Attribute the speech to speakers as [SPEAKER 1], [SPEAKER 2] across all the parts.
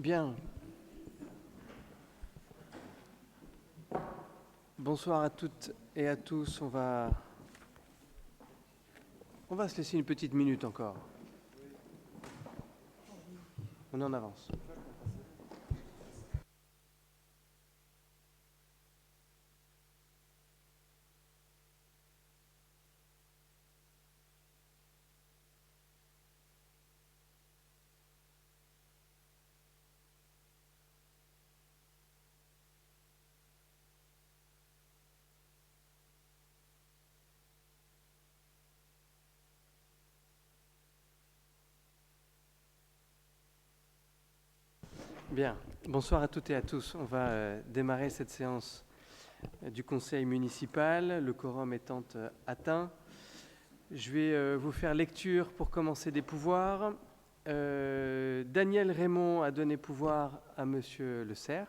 [SPEAKER 1] Bien. Bonsoir à toutes et à tous. On va se laisser une petite minute encore. On est en avance. Bien. Bonsoir à toutes et à tous. On va démarrer cette séance du Conseil municipal, le quorum étant atteint. Je vais vous faire lecture pour commencer des pouvoirs. Daniel Raymond a donné pouvoir à Monsieur Le Serre.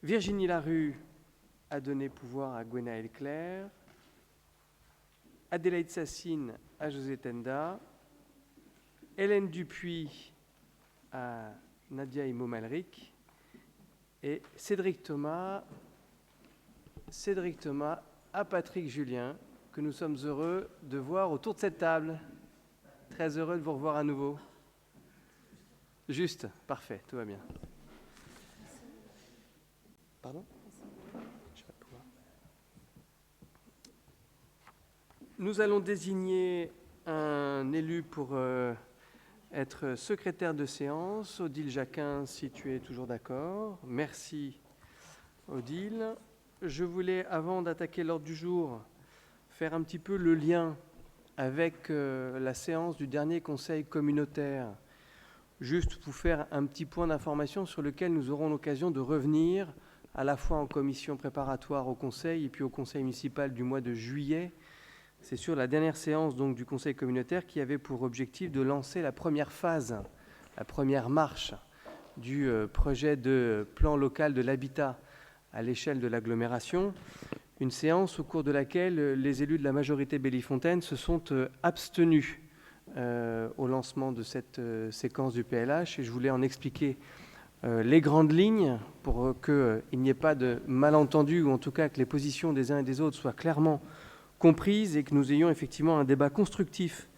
[SPEAKER 1] Virginie Larue a donné pouvoir à Gwenaël Claire. Adélaïde Sassine à José Tenda. Hélène Dupuis à Nadia Imo-Malric. Et Cédric Thomas à Patrick Julien, que nous sommes heureux de voir autour de cette table. Très heureux de vous revoir à nouveau. Juste, parfait, tout va bien. Pardon ? Je vais pas pouvoir. Nous allons désigner un élu pour être secrétaire de séance. Odile Jacquin, si tu es toujours d'accord. Merci, Odile. Je voulais, avant d'attaquer l'ordre du jour, faire un petit peu le lien avec la séance du dernier conseil communautaire, juste pour faire un petit point d'information sur lequel nous aurons l'occasion de revenir, à la fois en commission préparatoire au conseil et puis au conseil municipal du mois de juillet. C'est sur la dernière séance donc, du conseil communautaire qui avait pour objectif de lancer la première phase, la première marche du projet de plan local de l'habitat à l'échelle de l'agglomération. Une séance au cours de laquelle les élus de la majorité Bellefontaine se sont abstenus au lancement de cette séquence du PLH. Et je voulais en expliquer les grandes lignes pour qu'il n'y ait pas de malentendu, ou en tout cas que les positions des uns et des autres soient clairement comprises et que nous ayons effectivement un débat constructif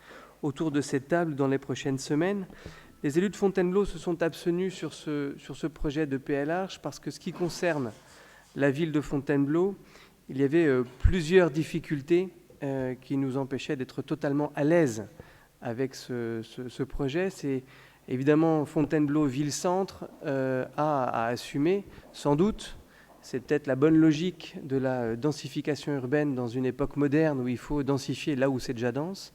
[SPEAKER 1] autour de cette table dans les prochaines semaines. Les élus de Fontainebleau se sont abstenus sur ce projet de PLH parce que ce qui concerne la ville de Fontainebleau, il y avait plusieurs difficultés qui nous empêchaient d'être totalement à l'aise avec ce projet. C'est évidemment Fontainebleau ville-centre à assumer, sans doute. C'est peut-être la bonne logique de la densification urbaine dans une époque moderne où il faut densifier là où c'est déjà dense.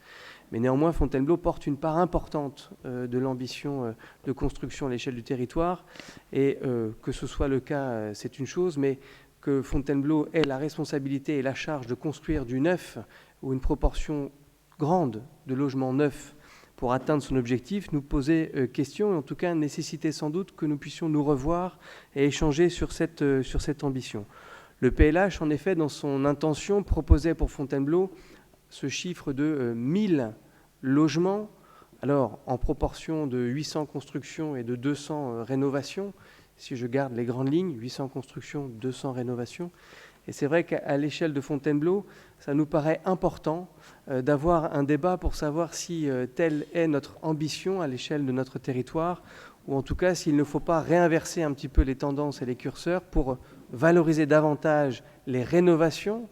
[SPEAKER 1] Mais néanmoins, Fontainebleau porte une part importante de l'ambition de construction à l'échelle du territoire. Et que ce soit le cas, c'est une chose, mais que Fontainebleau ait la responsabilité et la charge de construire du neuf ou une proportion grande de logements neufs pour atteindre son objectif, nous posait question, et en tout cas nécessitait sans doute que nous puissions nous revoir et échanger sur cette ambition. Le PLH, en effet, dans son intention, proposait pour Fontainebleau ce chiffre de 1000 logements, alors en proportion de 800 constructions et de 200 rénovations, si je garde les grandes lignes, 800 constructions, 200 rénovations. Et c'est vrai qu'à l'échelle de Fontainebleau, ça nous paraît important d'avoir un débat pour savoir si telle est notre ambition à l'échelle de notre territoire, ou en tout cas s'il ne faut pas réinverser un petit peu les tendances et les curseurs pour valoriser davantage les rénovations.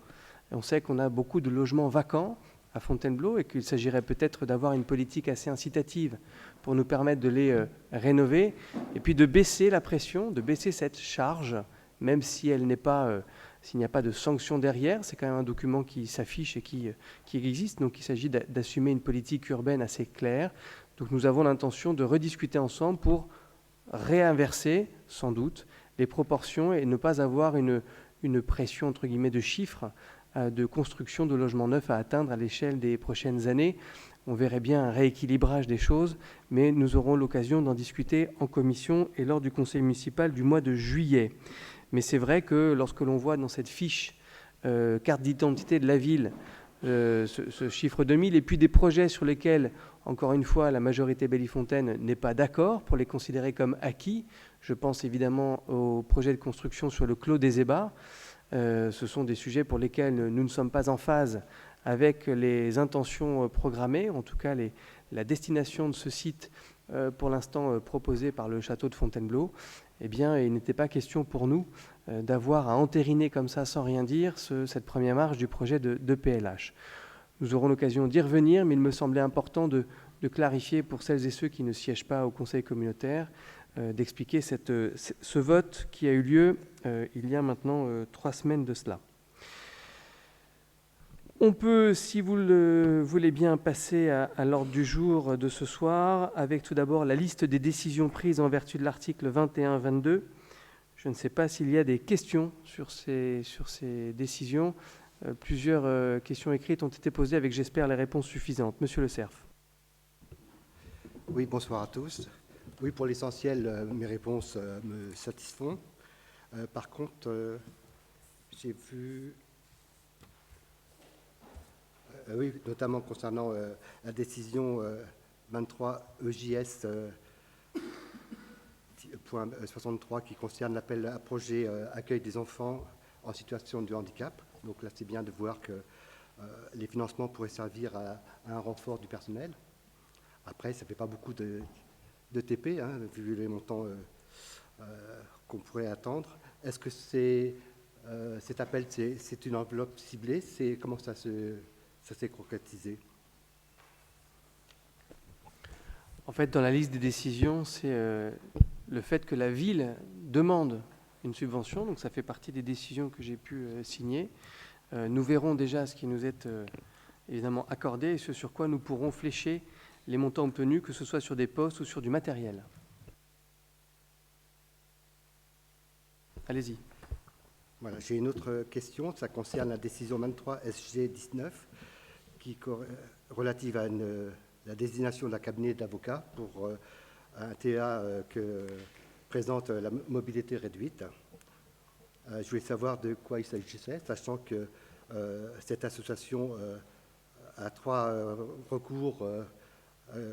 [SPEAKER 1] Et on sait qu'on a beaucoup de logements vacants à Fontainebleau et qu'il s'agirait peut-être d'avoir une politique assez incitative pour nous permettre de les rénover, et puis de baisser la pression, de baisser cette charge, même si elle n'est pas... s'il n'y a pas de sanction derrière, c'est quand même un document qui s'affiche et qui existe, donc il s'agit d'assumer une politique urbaine assez claire. Donc nous avons l'intention de rediscuter ensemble pour réinverser, sans doute, les proportions et ne pas avoir une pression, entre guillemets, de chiffres de construction de logements neufs à atteindre à l'échelle des prochaines années. On verrait bien un rééquilibrage des choses, mais nous aurons l'occasion d'en discuter en commission et lors du conseil municipal du mois de juillet. Mais c'est vrai que lorsque l'on voit dans cette fiche carte d'identité de la ville ce chiffre 2000, et puis des projets sur lesquels, encore une fois, la majorité Bellefontaine n'est pas d'accord pour les considérer comme acquis. Je pense évidemment au projet de construction sur le Clos des Ébats. Ce sont des sujets pour lesquels nous ne sommes pas en phase avec les intentions programmées, en tout cas la destination de ce site pour l'instant proposé par le château de Fontainebleau. Eh bien, il n'était pas question pour nous d'avoir à entériner comme ça, sans rien dire, cette première marche du projet de PLH. Nous aurons l'occasion d'y revenir, mais il me semblait important de clarifier pour celles et ceux qui ne siègent pas au Conseil communautaire, d'expliquer ce vote qui a eu lieu il y a maintenant 3 semaines de cela. On peut, si vous le voulez bien, passer à l'ordre du jour de ce soir, avec tout d'abord la liste des décisions prises en vertu de l'article 21-22. Je ne sais pas s'il y a des questions sur ces décisions. Plusieurs questions écrites ont été posées avec, j'espère, les réponses suffisantes. Monsieur Le Cerf.
[SPEAKER 2] Oui, bonsoir à tous. Oui, pour l'essentiel, mes réponses me satisfont. Par contre, j'ai vu... oui, notamment concernant la décision 23 EJS point 63 qui concerne l'appel à projet accueil des enfants en situation de handicap. Donc là, c'est bien de voir que les financements pourraient servir à un renfort du personnel. Après, ça ne fait pas beaucoup de TP, hein, vu les montants qu'on pourrait attendre. Est-ce que cet appel, c'est une enveloppe ciblée? Comment ça s'est concrétisé?
[SPEAKER 1] En fait, dans la liste des décisions, c'est le fait que la ville demande une subvention, donc ça fait partie des décisions que j'ai pu signer. Nous verrons déjà ce qui nous est évidemment accordé et ce sur quoi nous pourrons flécher les montants obtenus, que ce soit sur des postes ou sur du matériel. Allez-y.
[SPEAKER 2] Voilà, j'ai une autre question, ça concerne la décision 23 SG 19 relative à la désignation d'un cabinet d'avocats pour un TA que présente la mobilité réduite. Je voulais savoir de quoi il s'agissait, sachant que cette association a 3 recours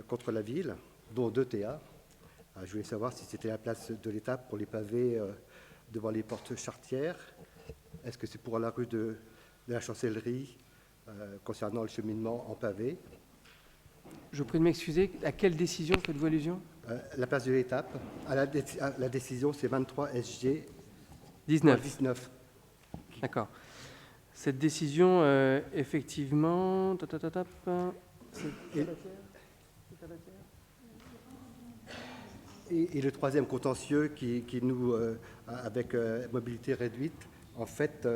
[SPEAKER 2] contre la ville, dont 2 TA. Je voulais savoir si c'était la place de l'État pour les pavés devant les portes charretières. Est-ce que c'est pour la rue de la Chancellerie concernant le cheminement en pavé?
[SPEAKER 1] Je vous prie de m'excuser, à quelle décision faites-vous allusion?
[SPEAKER 2] La place de l'étape. La décision, c'est 23 SG
[SPEAKER 1] 19. D'accord. Cette décision, effectivement...
[SPEAKER 2] Et le 3e contentieux qui nous, avec mobilité réduite, en fait,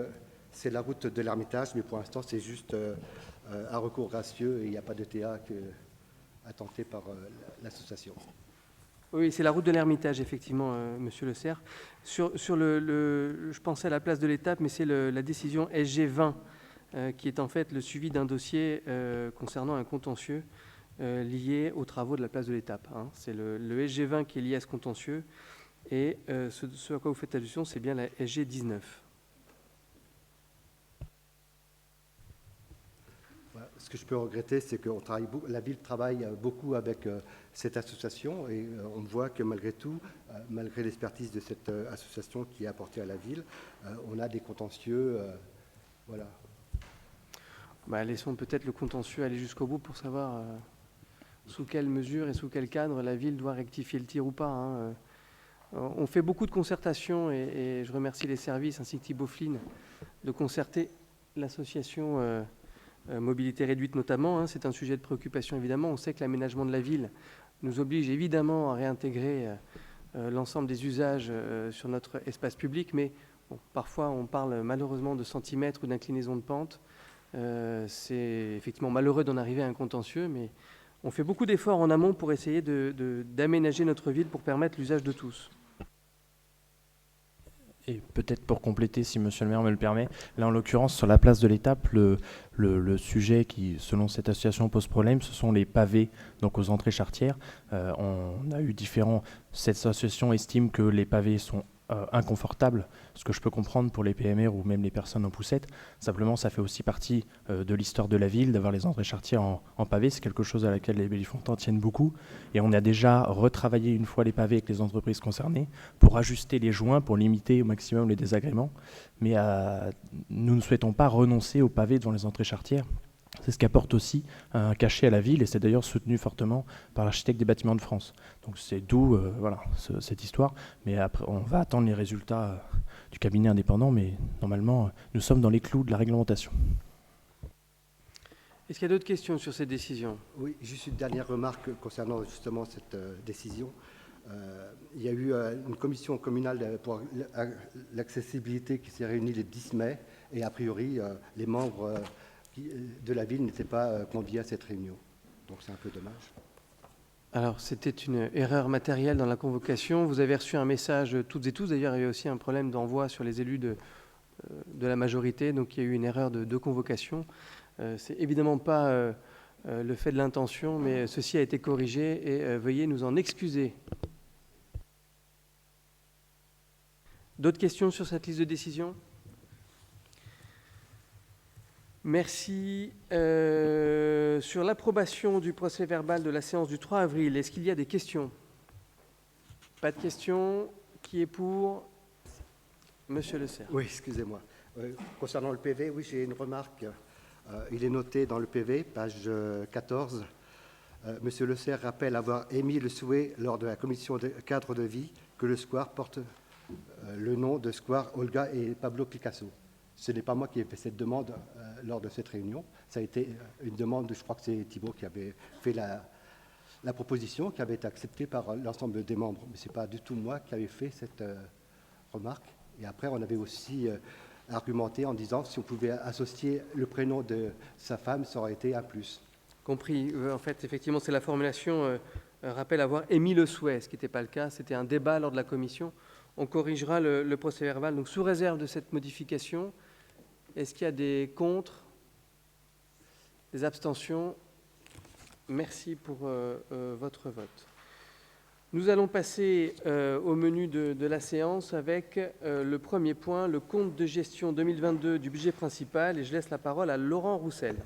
[SPEAKER 2] c'est la route de l'Ermitage, mais pour l'instant, c'est juste un recours gracieux et il n'y a pas de TA tenté par l'association.
[SPEAKER 1] Oui, c'est la route de l'Ermitage, effectivement, Monsieur Le Cerf. Je pensais à la place de l'étape, mais c'est la décision SG 20 qui est en fait le suivi d'un dossier concernant un contentieux lié aux travaux de la place de l'étape. Hein. C'est le SG 20 qui est lié à ce contentieux et ce à quoi vous faites allusion, c'est bien la SG 19.
[SPEAKER 2] Ce que je peux regretter, c'est que la ville travaille beaucoup avec cette association et on voit que malgré tout, malgré l'expertise de cette association qui est apportée à la ville, on a des contentieux. Voilà.
[SPEAKER 1] Laissons peut-être le contentieux aller jusqu'au bout pour savoir sous quelle mesure et sous quel cadre la ville doit rectifier le tir ou pas. Hein. On fait beaucoup de concertations et je remercie les services ainsi que Thibaut Flynn de concerter l'association mobilité réduite notamment. Hein. C'est un sujet de préoccupation évidemment. On sait que l'aménagement de la ville nous oblige évidemment à réintégrer l'ensemble des usages sur notre espace public, mais bon, parfois on parle malheureusement de centimètres ou d'inclinaison de pente. C'est effectivement malheureux d'en arriver à un contentieux, mais on fait beaucoup d'efforts en amont pour essayer d'aménager notre ville pour permettre l'usage de tous.
[SPEAKER 3] Et peut-être pour compléter, si monsieur le maire me le permet, là en l'occurrence sur la place de l'étape, le sujet qui, selon cette association, pose problème, ce sont les pavés donc aux entrées charretières. On a eu cette association estime que les pavés sont inconfortable, ce que je peux comprendre pour les PMR ou même les personnes en poussette. Simplement, ça fait aussi partie de l'histoire de la ville, d'avoir les entrées charretières en pavé. C'est quelque chose à laquelle les Bellefontins tiennent beaucoup. Et on a déjà retravaillé une fois les pavés avec les entreprises concernées pour ajuster les joints, pour limiter au maximum les désagréments. Mais nous ne souhaitons pas renoncer aux pavés devant les entrées charretières. C'est ce qui apporte aussi un cachet à la ville, et c'est d'ailleurs soutenu fortement par l'architecte des bâtiments de France. Donc c'est d'où cette histoire. Mais après, on va attendre les résultats du cabinet indépendant, mais normalement, nous sommes dans les clous de la réglementation.
[SPEAKER 1] Est-ce qu'il y a d'autres questions sur cette décision?
[SPEAKER 2] Oui, juste une dernière remarque concernant justement cette décision. Il y a eu une commission communale pour l'accessibilité qui s'est réunie le 10 mai, et a priori, les membres de la ville n'étaient pas conviés à cette réunion. Donc c'est un peu dommage.
[SPEAKER 1] Alors, c'était une erreur matérielle dans la convocation. Vous avez reçu un message, toutes et tous. D'ailleurs, il y a eu aussi un problème d'envoi sur les élus de la majorité. Donc, il y a eu une erreur de convocation. C'est évidemment pas le fait de l'intention, mais ceci a été corrigé et veuillez nous en excuser. D'autres questions sur cette liste de décision? Merci. Sur l'approbation du procès-verbal de la séance du 3 avril, est-ce qu'il y a des questions? Pas de questions. Qui est pour? Monsieur Le Serre.
[SPEAKER 2] Oui, excusez-moi. Concernant le PV, oui, j'ai une remarque. Il est noté dans le PV, page 14. Monsieur Le Serre rappelle avoir émis le souhait lors de la commission de cadre de vie que le square porte le nom de square Olga et Pablo Picasso. Ce n'est pas moi qui ai fait cette demande lors de cette réunion. Ça a été une demande, je crois que c'est Thibault qui avait fait la proposition, qui avait été acceptée par l'ensemble des membres. Mais ce n'est pas du tout moi qui avais fait cette remarque. Et après, on avait aussi argumenté en disant que si on pouvait associer le prénom de sa femme, ça aurait été un plus.
[SPEAKER 1] Compris. En fait, effectivement, c'est la formulation rappelle avoir émis le souhait, ce qui n'était pas le cas. C'était un débat lors de la commission. On corrigera le procès-verbal. Donc, sous réserve de cette modification, est-ce qu'il y a des contre, des abstentions? Merci pour votre vote. Nous allons passer au menu de la séance avec le premier point, le compte de gestion 2022 du budget principal. Et je laisse la parole à Laurent Roussel.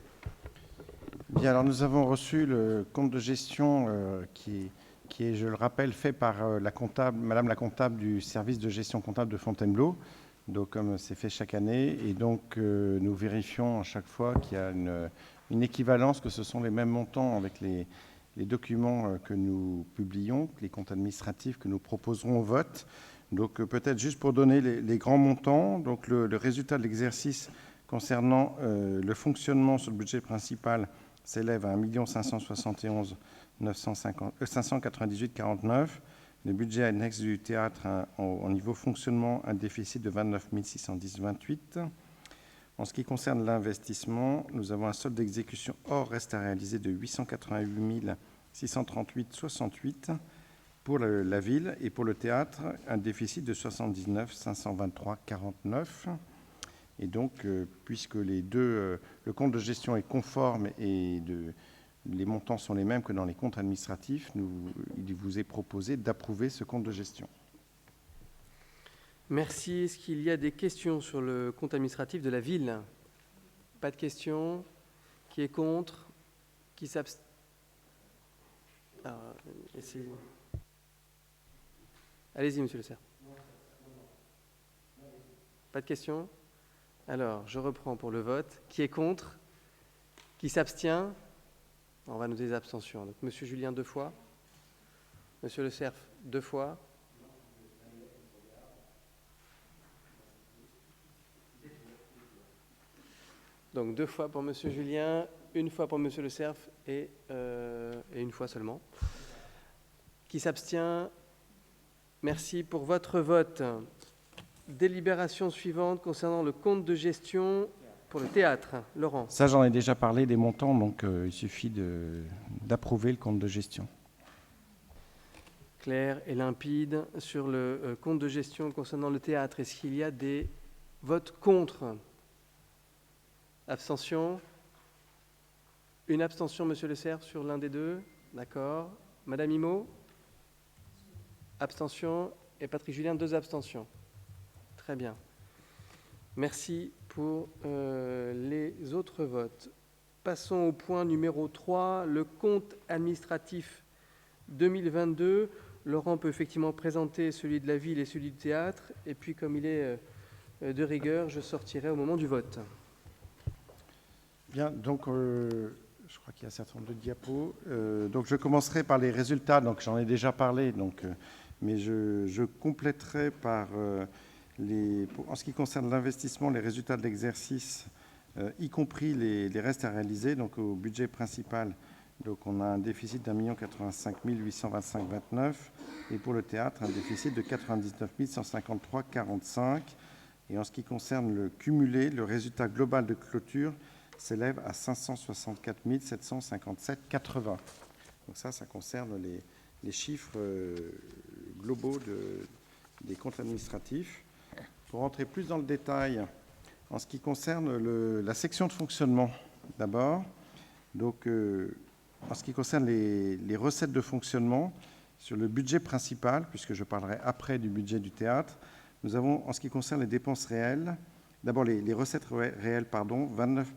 [SPEAKER 4] Bien, alors nous avons reçu le compte de gestion qui est, je le rappelle, fait par Madame la comptable du service de gestion comptable de Fontainebleau, donc comme c'est fait chaque année. Et donc nous vérifions à chaque fois qu'il y a une équivalence, que ce sont les mêmes montants avec les documents que nous publions, les comptes administratifs que nous proposerons au vote. Donc peut-être juste pour donner les grands montants, donc le résultat de l'exercice concernant le fonctionnement sur le budget principal s'élève à 1 571 598,49. Le budget annexe du théâtre a, au niveau fonctionnement, un déficit de 29 610,28. En ce qui concerne l'investissement, nous avons un solde d'exécution hors reste à réaliser de 888 638,68 pour la ville, et pour le théâtre, un déficit de 79 523,49. Et donc, puisque le compte de gestion est conforme et les montants sont les mêmes que dans les comptes administratifs, il vous est proposé d'approuver ce compte de gestion.
[SPEAKER 1] Merci. Est-ce qu'il y a des questions sur le compte administratif de la ville? Pas de questions. Qui est contre? Qui s'abstient? Allez-y, monsieur Le Serre. Pas de questions? Alors, je reprends pour le vote. Qui est contre? Qui s'abstient? On va noter les abstentions. Donc, monsieur Julien, 2 fois. Monsieur Le Serre, 2 fois. Donc 2 fois pour monsieur Julien, 1 fois pour monsieur Le Serre et 1 fois seulement. Qui s'abstient? Merci pour votre vote. Délibération suivante concernant le compte de gestion pour le théâtre. Laurent.
[SPEAKER 4] Ça, j'en ai déjà parlé des montants, donc il suffit d'approuver le compte de gestion.
[SPEAKER 1] Clair et limpide sur le compte de gestion concernant le théâtre. Est-ce qu'il y a des votes contre? Abstention? Une abstention, monsieur Le Serre, sur l'un des deux. D'accord. Madame Imot? Abstention. et Patrick Julien, 2 abstentions. Très bien. Merci pour les autres votes. Passons au point numéro 3, le compte administratif 2022. Laurent peut effectivement présenter celui de la ville et celui du théâtre, et puis comme il est de rigueur, je sortirai au moment du vote.
[SPEAKER 4] Bien, donc je crois qu'il y a un certain nombre de diapos. Donc je commencerai par les résultats, donc j'en ai déjà parlé, donc, mais je compléterai par en ce qui concerne l'investissement, les résultats de l'exercice, y compris les restes à réaliser, donc au budget principal. Donc on a un déficit d'1 085 825,29 et pour le théâtre, un déficit de 99 153,45. Et en ce qui concerne le cumulé, le résultat global de clôture s'élève à 564 757,80. Donc ça concerne les chiffres globaux des comptes administratifs. Pour rentrer plus dans le détail, en ce qui concerne la section de fonctionnement, d'abord, donc en ce qui concerne les recettes de fonctionnement, sur le budget principal, puisque je parlerai après du budget du théâtre, nous avons, en ce qui concerne les dépenses réelles, d'abord les recettes réelles, 29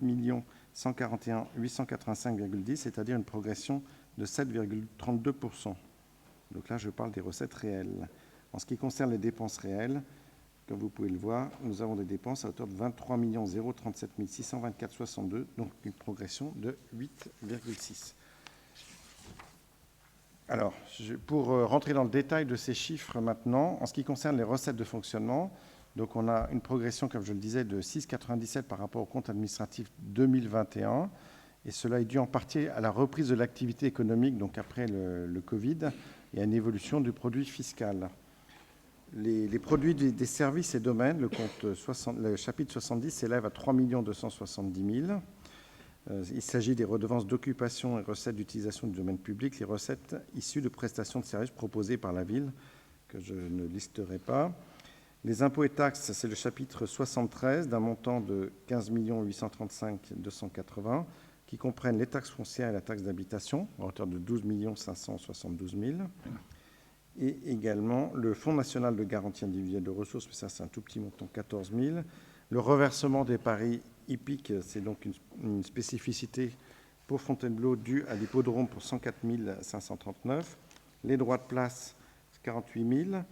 [SPEAKER 4] 141 885,10, c'est-à-dire une progression de 7,32%. Donc là, je parle des recettes réelles. En ce qui concerne les dépenses réelles, comme vous pouvez le voir, nous avons des dépenses à hauteur de 23 037 624,62, donc une progression de 8,6. Alors, pour rentrer dans le détail de ces chiffres maintenant, en ce qui concerne les recettes de fonctionnement, donc on a une progression, comme je le disais, de 6,97 par rapport au compte administratif 2021, et cela est dû en partie à la reprise de l'activité économique, donc après le Covid, et à une évolution du produit fiscal. Les produits des services et domaines, le chapitre 70 s'élève à 3 270 000. Il s'agit des redevances d'occupation et recettes d'utilisation du domaine public, les recettes issues de prestations de services proposées par la ville, que je ne listerai pas. Les impôts et taxes, c'est le chapitre 73, d'un montant de 15 835 280, qui comprennent les taxes foncières et la taxe d'habitation, à hauteur de 12 572 000. Et également le Fonds national de garantie individuelle de ressources, mais ça c'est un tout petit montant, 14 000. Le reversement des paris hippiques, c'est donc une spécificité pour Fontainebleau due à l'hippodrome pour 104 539. Les droits de place, 48 000.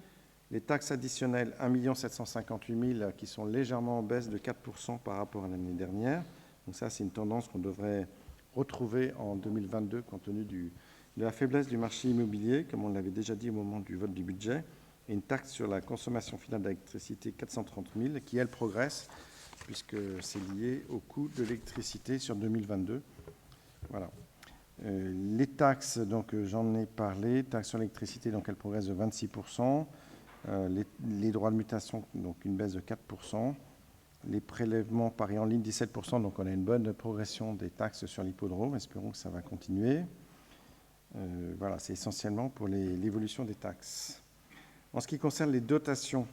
[SPEAKER 4] Les taxes additionnelles, 1 758 000, qui sont légèrement en baisse de 4% par rapport à l'année dernière. Donc ça, c'est une tendance qu'on devrait retrouver en 2022 compte tenu de la faiblesse du marché immobilier, comme on l'avait déjà dit au moment du vote du budget, et une taxe sur la consommation finale d'électricité, 430 000, qui, elle, progresse, puisque c'est lié au coût de l'électricité sur 2022. Voilà. Les taxes, donc j'en ai parlé, taxes sur l'électricité, donc elle progresse de 26%. Les droits de mutation, donc une baisse de 4%. Les prélèvements paris en ligne, 17%, donc on a une bonne progression des taxes sur l'hippodrome. Espérons que ça va continuer. Voilà, c'est essentiellement pour l'évolution des taxes. En ce qui concerne les dotations,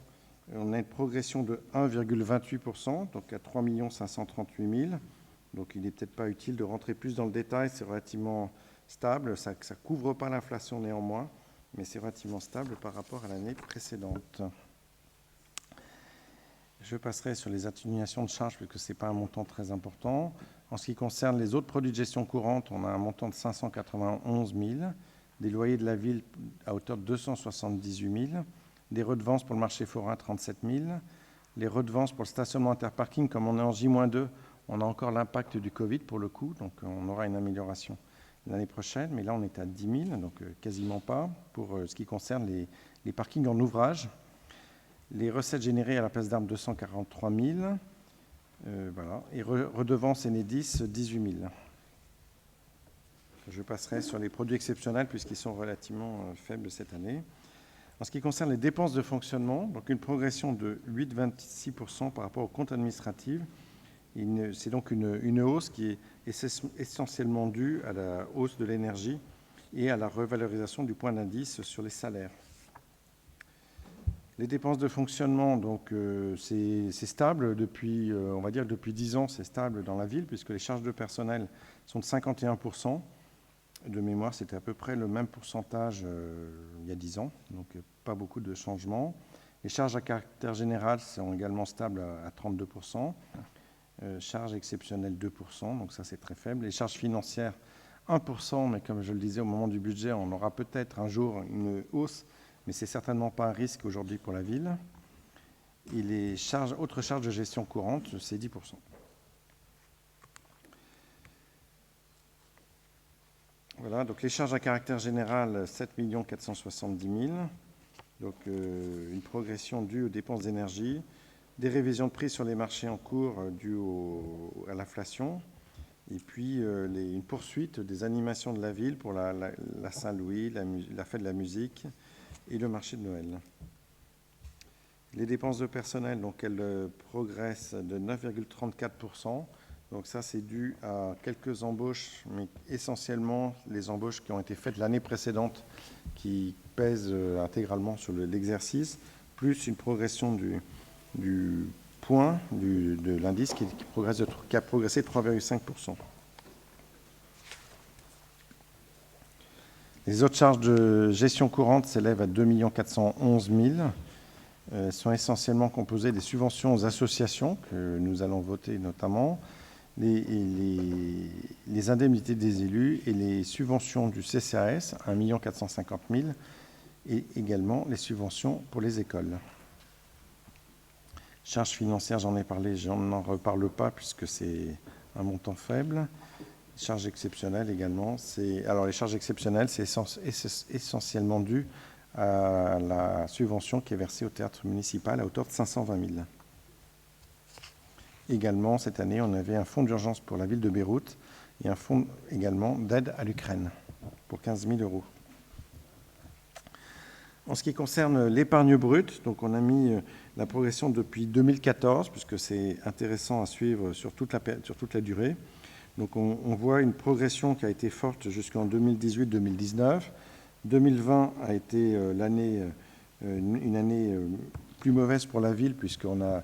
[SPEAKER 4] on a une progression de 1,28%, donc à 3 538 000. Donc il n'est peut-être pas utile de rentrer plus dans le détail, c'est relativement stable. Ça ne couvre pas l'inflation néanmoins, mais c'est relativement stable par rapport à l'année précédente. Je passerai sur les atténuations de charges, puisque ce n'est pas un montant très important. En ce qui concerne les autres produits de gestion courante, on a un montant de 591 000, des loyers de la ville à hauteur de 278 000, des redevances pour le marché forain, 37 000, les redevances pour le stationnement interparking, comme on est en J-2, on a encore l'impact du Covid pour le coup, donc on aura une amélioration l'année prochaine, mais là on est à 10 000, donc quasiment pas, pour ce qui concerne les parkings en ouvrage. Les recettes générées à la place d'armes, 243 000. Voilà. Et redevances Enedis, 18 000. Je passerai sur les produits exceptionnels puisqu'ils sont relativement faibles cette année. En ce qui concerne les dépenses de fonctionnement, donc une progression de 8,26% par rapport au compte administratif. C'est donc une hausse qui est essentiellement due à la hausse de l'énergie et à la revalorisation du point d'indice sur les salaires. Les dépenses de fonctionnement, donc c'est stable depuis, on va dire depuis 10 ans, c'est stable dans la ville, puisque les charges de personnel sont de 51%. De mémoire, c'était à peu près le même pourcentage il y a 10 ans, donc pas beaucoup de changements. Les charges à caractère général sont également stables à 32%. Charges exceptionnelles 2%, donc ça c'est très faible. Les charges financières 1%, mais comme je le disais au moment du budget, on aura peut-être un jour une hausse, mais c'est certainement pas un risque aujourd'hui pour la ville. Et les autres charges de gestion courante, c'est 10%. Voilà, donc les charges à caractère général, 7 470 000. Donc une progression due aux dépenses d'énergie, des révisions de prix sur les marchés en cours dues à l'inflation, et puis une poursuite des animations de la ville pour la Saint-Louis, la fête de la musique et le marché de Noël. Les dépenses de personnel, donc elles progressent de 9,34%. Donc ça, c'est dû à quelques embauches, mais essentiellement les embauches qui ont été faites l'année précédente, qui pèsent intégralement sur l'exercice, plus une progression du point de l'indice qui a progressé de 3,5%. Les autres charges de gestion courante s'élèvent à 2 411 000. Elles sont essentiellement composées des subventions aux associations que nous allons voter notamment, les indemnités des élus et les subventions du CCAS, 1 450 000, et également les subventions pour les écoles. Charges financières, j'en ai parlé, je n'en reparle pas puisque c'est un montant faible. Charges exceptionnelles également. Alors les charges exceptionnelles, c'est essentiellement dû à la subvention qui est versée au théâtre municipal à hauteur de 520 000. Également, cette année, on avait un fonds d'urgence pour la ville de Beyrouth et un fonds également d'aide à l'Ukraine pour 15 000 €. En ce qui concerne l'épargne brute, donc on a mis la progression depuis 2014, puisque c'est intéressant à suivre sur toute la durée. Donc on voit une progression qui a été forte jusqu'en 2018-2019. 2020 a été une année plus mauvaise pour la ville, puisqu'on a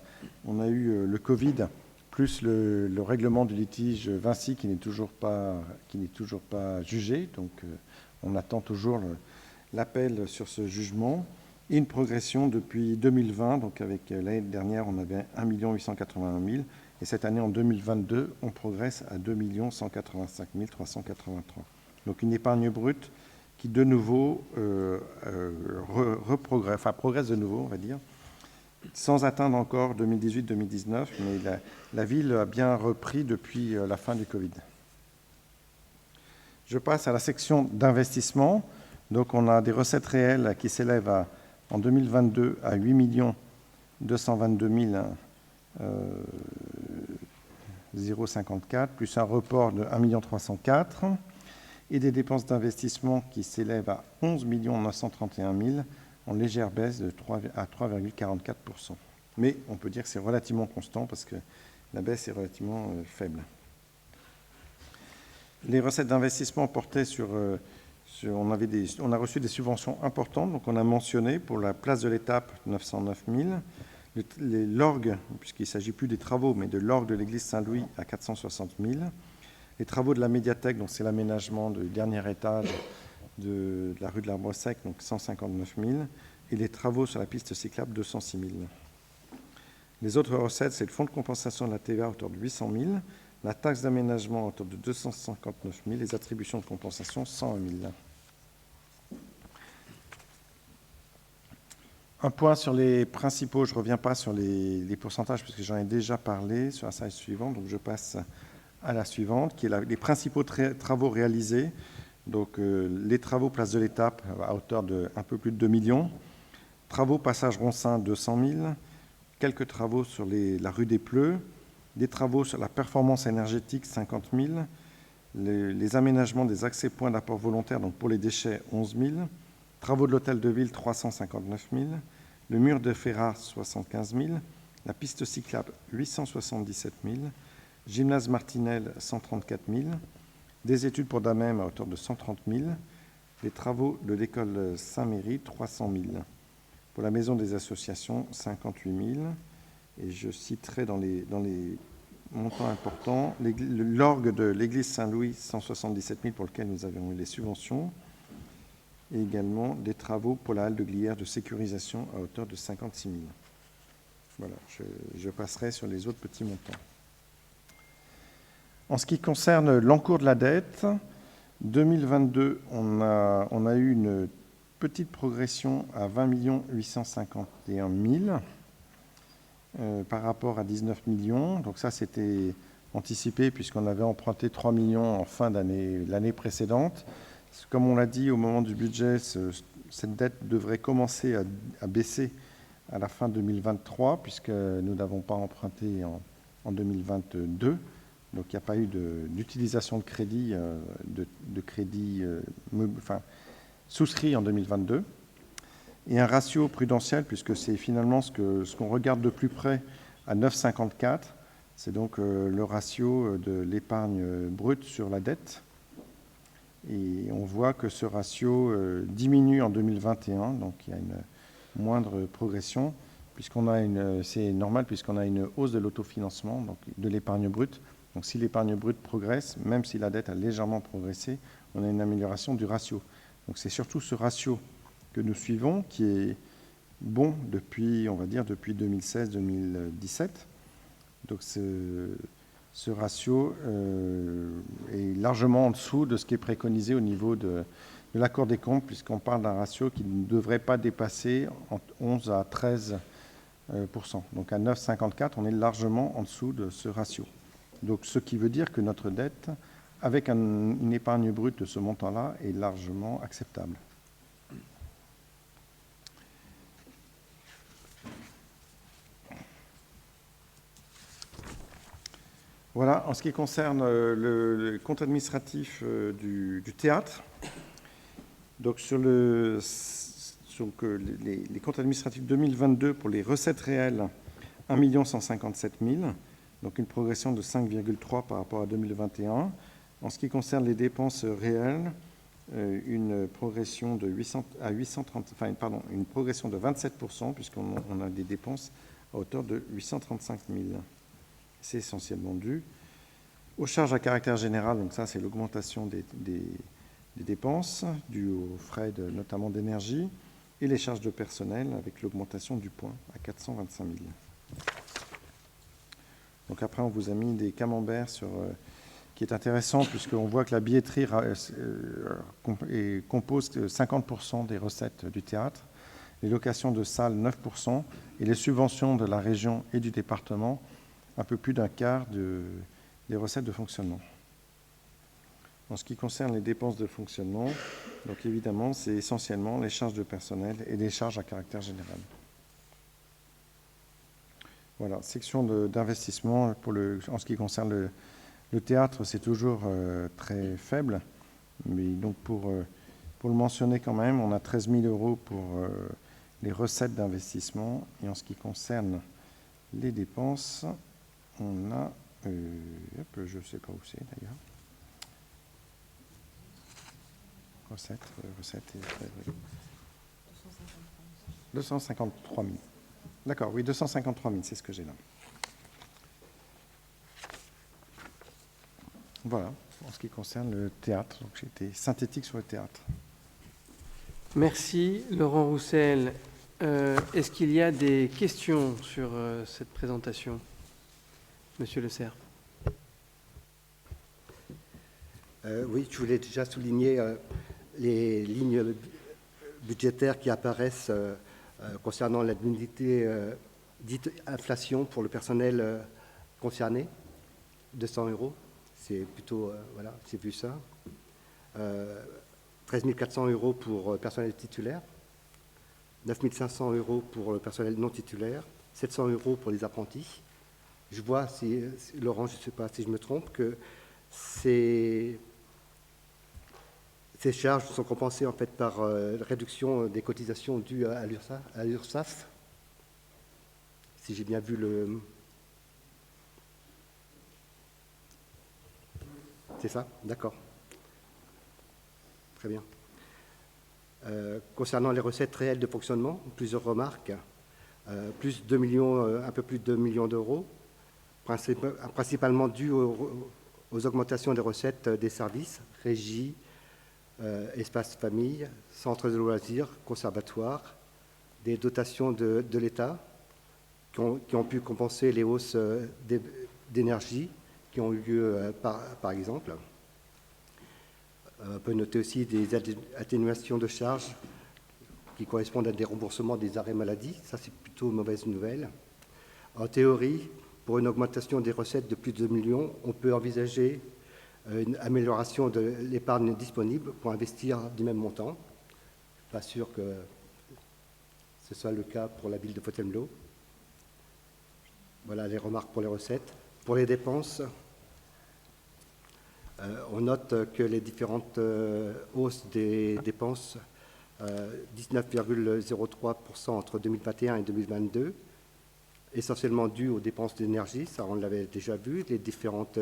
[SPEAKER 4] eu le Covid, plus le règlement du litige Vinci qui n'est toujours pas jugé. Donc on attend toujours l'appel sur ce jugement. Et une progression depuis 2020, donc avec l'année dernière, on avait 1 881 000. Et cette année, en 2022, on progresse à 2 185 383. Donc une épargne brute qui, de nouveau, progresse de nouveau, on va dire, sans atteindre encore 2018-2019, mais la ville a bien repris depuis la fin du Covid. Je passe à la section d'investissement. Donc on a des recettes réelles qui s'élèvent en 2022 à 8 222 054, plus un report de 1 304 000, et des dépenses d'investissement qui s'élèvent à 11 931 000, en légère baisse à 3,44%. Mais on peut dire que c'est relativement constant parce que la baisse est relativement faible. Les recettes d'investissement portaient on a reçu des subventions importantes, donc on a mentionné pour la place de l'Étape 909 000, l'orgue, puisqu'il ne s'agit plus des travaux, mais de l'orgue de l'église Saint-Louis à 460 000, les travaux de la médiathèque, donc c'est l'aménagement du dernier étage de la rue de l'Arbre-Sec, donc 159 000, et les travaux sur la piste cyclable 206 000. Les autres recettes, c'est le fonds de compensation de la TVA à hauteur de 800 000, la taxe d'aménagement à hauteur de 259 000, les attributions de compensation 101 000. Un point sur les principaux, je ne reviens pas sur les pourcentages parce que j'en ai déjà parlé sur la slide suivante, donc je passe à la suivante, qui est les principaux travaux réalisés. Donc les travaux place de l'Étape à hauteur de un peu plus de 2 millions, travaux passage Roncin 200 000, quelques travaux sur la rue des Pleux, des travaux sur la performance énergétique 50 000, les aménagements des accès points d'apport volontaire, donc pour les déchets 11 000, travaux de l'hôtel de ville 359 000, le mur de Ferrat 75 000, la piste cyclable 877 000, gymnase Martinel 134 000, des études pour d'AMEM à hauteur de 130 000, les travaux de l'école Saint-Méry 300 000, pour la maison des associations 58 000, et je citerai dans les montant important. L'orgue de l'église Saint-Louis, 177 000 pour lequel nous avions eu les subventions. Et également des travaux pour la halle de Glières de sécurisation à hauteur de 56 000. Voilà, je passerai sur les autres petits montants. En ce qui concerne l'encours de la dette, 2022, on a eu une petite progression à 20 851 000 par rapport à 19 millions. Donc ça, c'était anticipé puisqu'on avait emprunté 3 millions en fin d'année, l'année précédente. Comme on l'a dit au moment du budget, cette dette devrait commencer à baisser à la fin 2023 puisque nous n'avons pas emprunté en 2022. Donc il n'y a pas eu d'utilisation de crédit, souscrit en 2022. Et un ratio prudentiel, puisque c'est finalement ce qu'on regarde de plus près à 9,54. C'est donc le ratio de l'épargne brute sur la dette. Et on voit que ce ratio diminue en 2021, donc il y a une moindre progression, c'est normal puisqu'on a une hausse de l'autofinancement, donc de l'épargne brute. Donc si l'épargne brute progresse, même si la dette a légèrement progressé, on a une amélioration du ratio. Donc c'est surtout ce ratio que nous suivons qui est bon depuis, on va dire, depuis 2016-2017. Donc ce ratio est largement en dessous de ce qui est préconisé au niveau de l'accord des comptes, puisqu'on parle d'un ratio qui ne devrait pas dépasser entre 11 à 13%. Donc à 9,54, on est largement en dessous de ce ratio. Donc ce qui veut dire que notre dette, avec une épargne brute de ce montant-là, est largement acceptable. Voilà, en ce qui concerne le compte administratif du théâtre, donc sur les comptes administratifs 2022 pour les recettes réelles, 1 157 000, donc une progression de 5,3 par rapport à 2021. En ce qui concerne les dépenses réelles, une progression de 27%, puisqu'on a des dépenses à hauteur de 835 000. C'est essentiellement dû aux charges à caractère général, donc ça c'est l'augmentation des dépenses dues aux frais notamment d'énergie, et les charges de personnel avec l'augmentation du point à 425 000. Donc après on vous a mis des camemberts qui est intéressant puisqu'on voit que la billetterie compose 50% des recettes du théâtre, les locations de salles 9% et les subventions de la région et du département un peu plus d'un quart des recettes de fonctionnement. En ce qui concerne les dépenses de fonctionnement, donc évidemment, c'est essentiellement les charges de personnel et les charges à caractère général. Voilà, section d'investissement en ce qui concerne le théâtre, c'est toujours très faible, mais donc pour le mentionner quand même, on a 13 000 € pour les recettes d'investissement, et en ce qui concerne les dépenses, on a, je ne sais pas où c'est d'ailleurs, recettes et 253 000. D'accord, oui, 253 000, c'est ce que j'ai là. Voilà, en ce qui concerne le théâtre. Donc j'ai été synthétique sur le théâtre.
[SPEAKER 1] Merci, Laurent Roussel. Est-ce qu'il y a des questions sur cette présentation? Monsieur Le Cerf.
[SPEAKER 2] Oui, je voulais déjà souligner les lignes budgétaires qui apparaissent concernant l'indemnité dite inflation pour le personnel concerné, 200 €. C'est plutôt, voilà, j'ai vu ça. 13 400 € pour le personnel titulaire, 9 500 € pour le personnel non titulaire, 700 € pour les apprentis. Je vois, Laurent, je ne sais pas si je me trompe, que ces charges sont compensées en fait par la réduction des cotisations dues à l'URSSAF. Si j'ai bien vu le... C'est ça? D'accord. Très bien. Concernant les recettes réelles de fonctionnement, plusieurs remarques. Plus 2 millions, un peu plus de 2 millions d'euros. principalement dû aux augmentations des recettes des services, régies, espaces famille, centres de loisirs, conservatoires, des dotations de l'État qui ont pu compenser les hausses d'énergie qui ont eu lieu par exemple. On peut noter aussi des atténuations de charges qui correspondent à des remboursements des arrêts maladie. Ça, c'est plutôt une mauvaise nouvelle. En théorie, pour une augmentation des recettes de plus de 2 millions, on peut envisager une amélioration de l'épargne disponible pour investir du même montant. Je ne suis pas sûr que ce soit le cas pour la ville de Fontainebleau. Voilà les remarques pour les recettes. Pour les dépenses, on note que les différentes hausses des dépenses, 19,03% entre 2021 et 2022, essentiellement dues aux dépenses d'énergie, ça on l'avait déjà vu, les différentes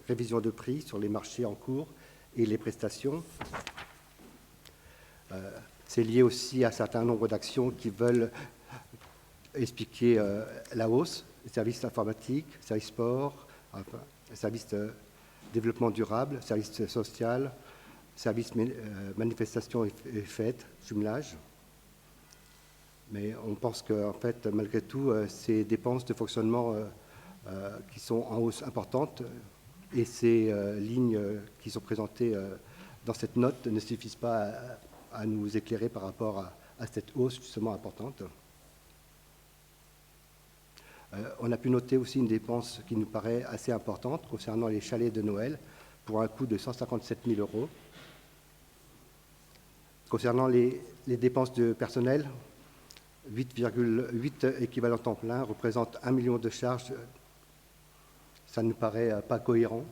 [SPEAKER 2] révisions de prix sur les marchés en cours et les prestations. C'est lié aussi à un certain nombre d'actions qui veulent expliquer la hausse, les services informatiques, services sport, services développement durable, services social, services manifestations et fêtes, jumelage. Mais on pense qu'en fait, malgré tout, ces dépenses de fonctionnement qui sont en hausse importante et ces lignes qui sont présentées dans cette note ne suffisent pas à nous éclairer par rapport à cette hausse justement importante. On a pu noter aussi une dépense qui nous paraît assez importante concernant les chalets de Noël pour un coût de 157 000 €. Concernant les dépenses de personnel, 8,8 équivalents temps plein représentent 1 million de charges. Ça ne nous paraît pas cohérent.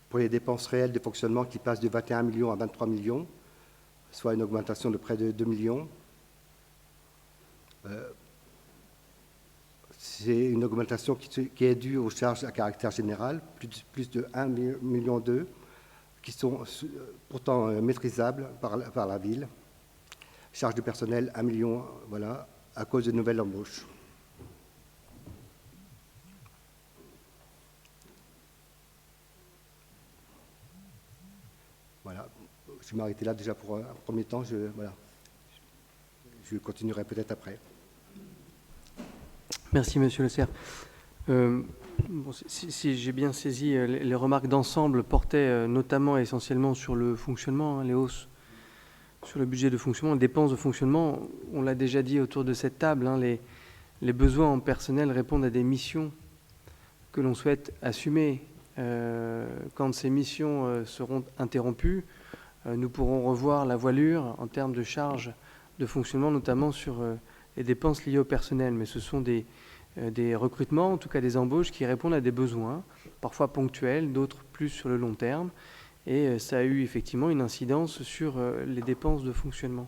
[SPEAKER 2] Pour les dépenses réelles de fonctionnement qui passent de 21 millions à 23 millions, soit une augmentation de près de 2 millions, c'est une augmentation qui est due aux charges à caractère général, plus de 1,2 million, qui sont pourtant maîtrisables par la ville. Charges de personnel, 1 million, voilà, à cause de nouvelles embauches. Voilà, je vais m'arrêter là déjà pour un premier temps. Je continuerai peut-être après.
[SPEAKER 1] Merci, Monsieur Le Cerf. Si j'ai bien saisi, les remarques d'ensemble portaient notamment essentiellement sur le fonctionnement, les hausses sur le budget de fonctionnement, les dépenses de fonctionnement. On l'a déjà dit autour de cette table, les besoins en personnel répondent à des missions que l'on souhaite assumer. Quand ces missions seront interrompues, nous pourrons revoir la voilure en termes de charges de fonctionnement, notamment sur les dépenses liées au personnel. Mais ce sont des recrutements, en tout cas des embauches, qui répondent à des besoins, parfois ponctuels, d'autres plus sur le long terme. Et ça a eu effectivement une incidence sur les dépenses de fonctionnement.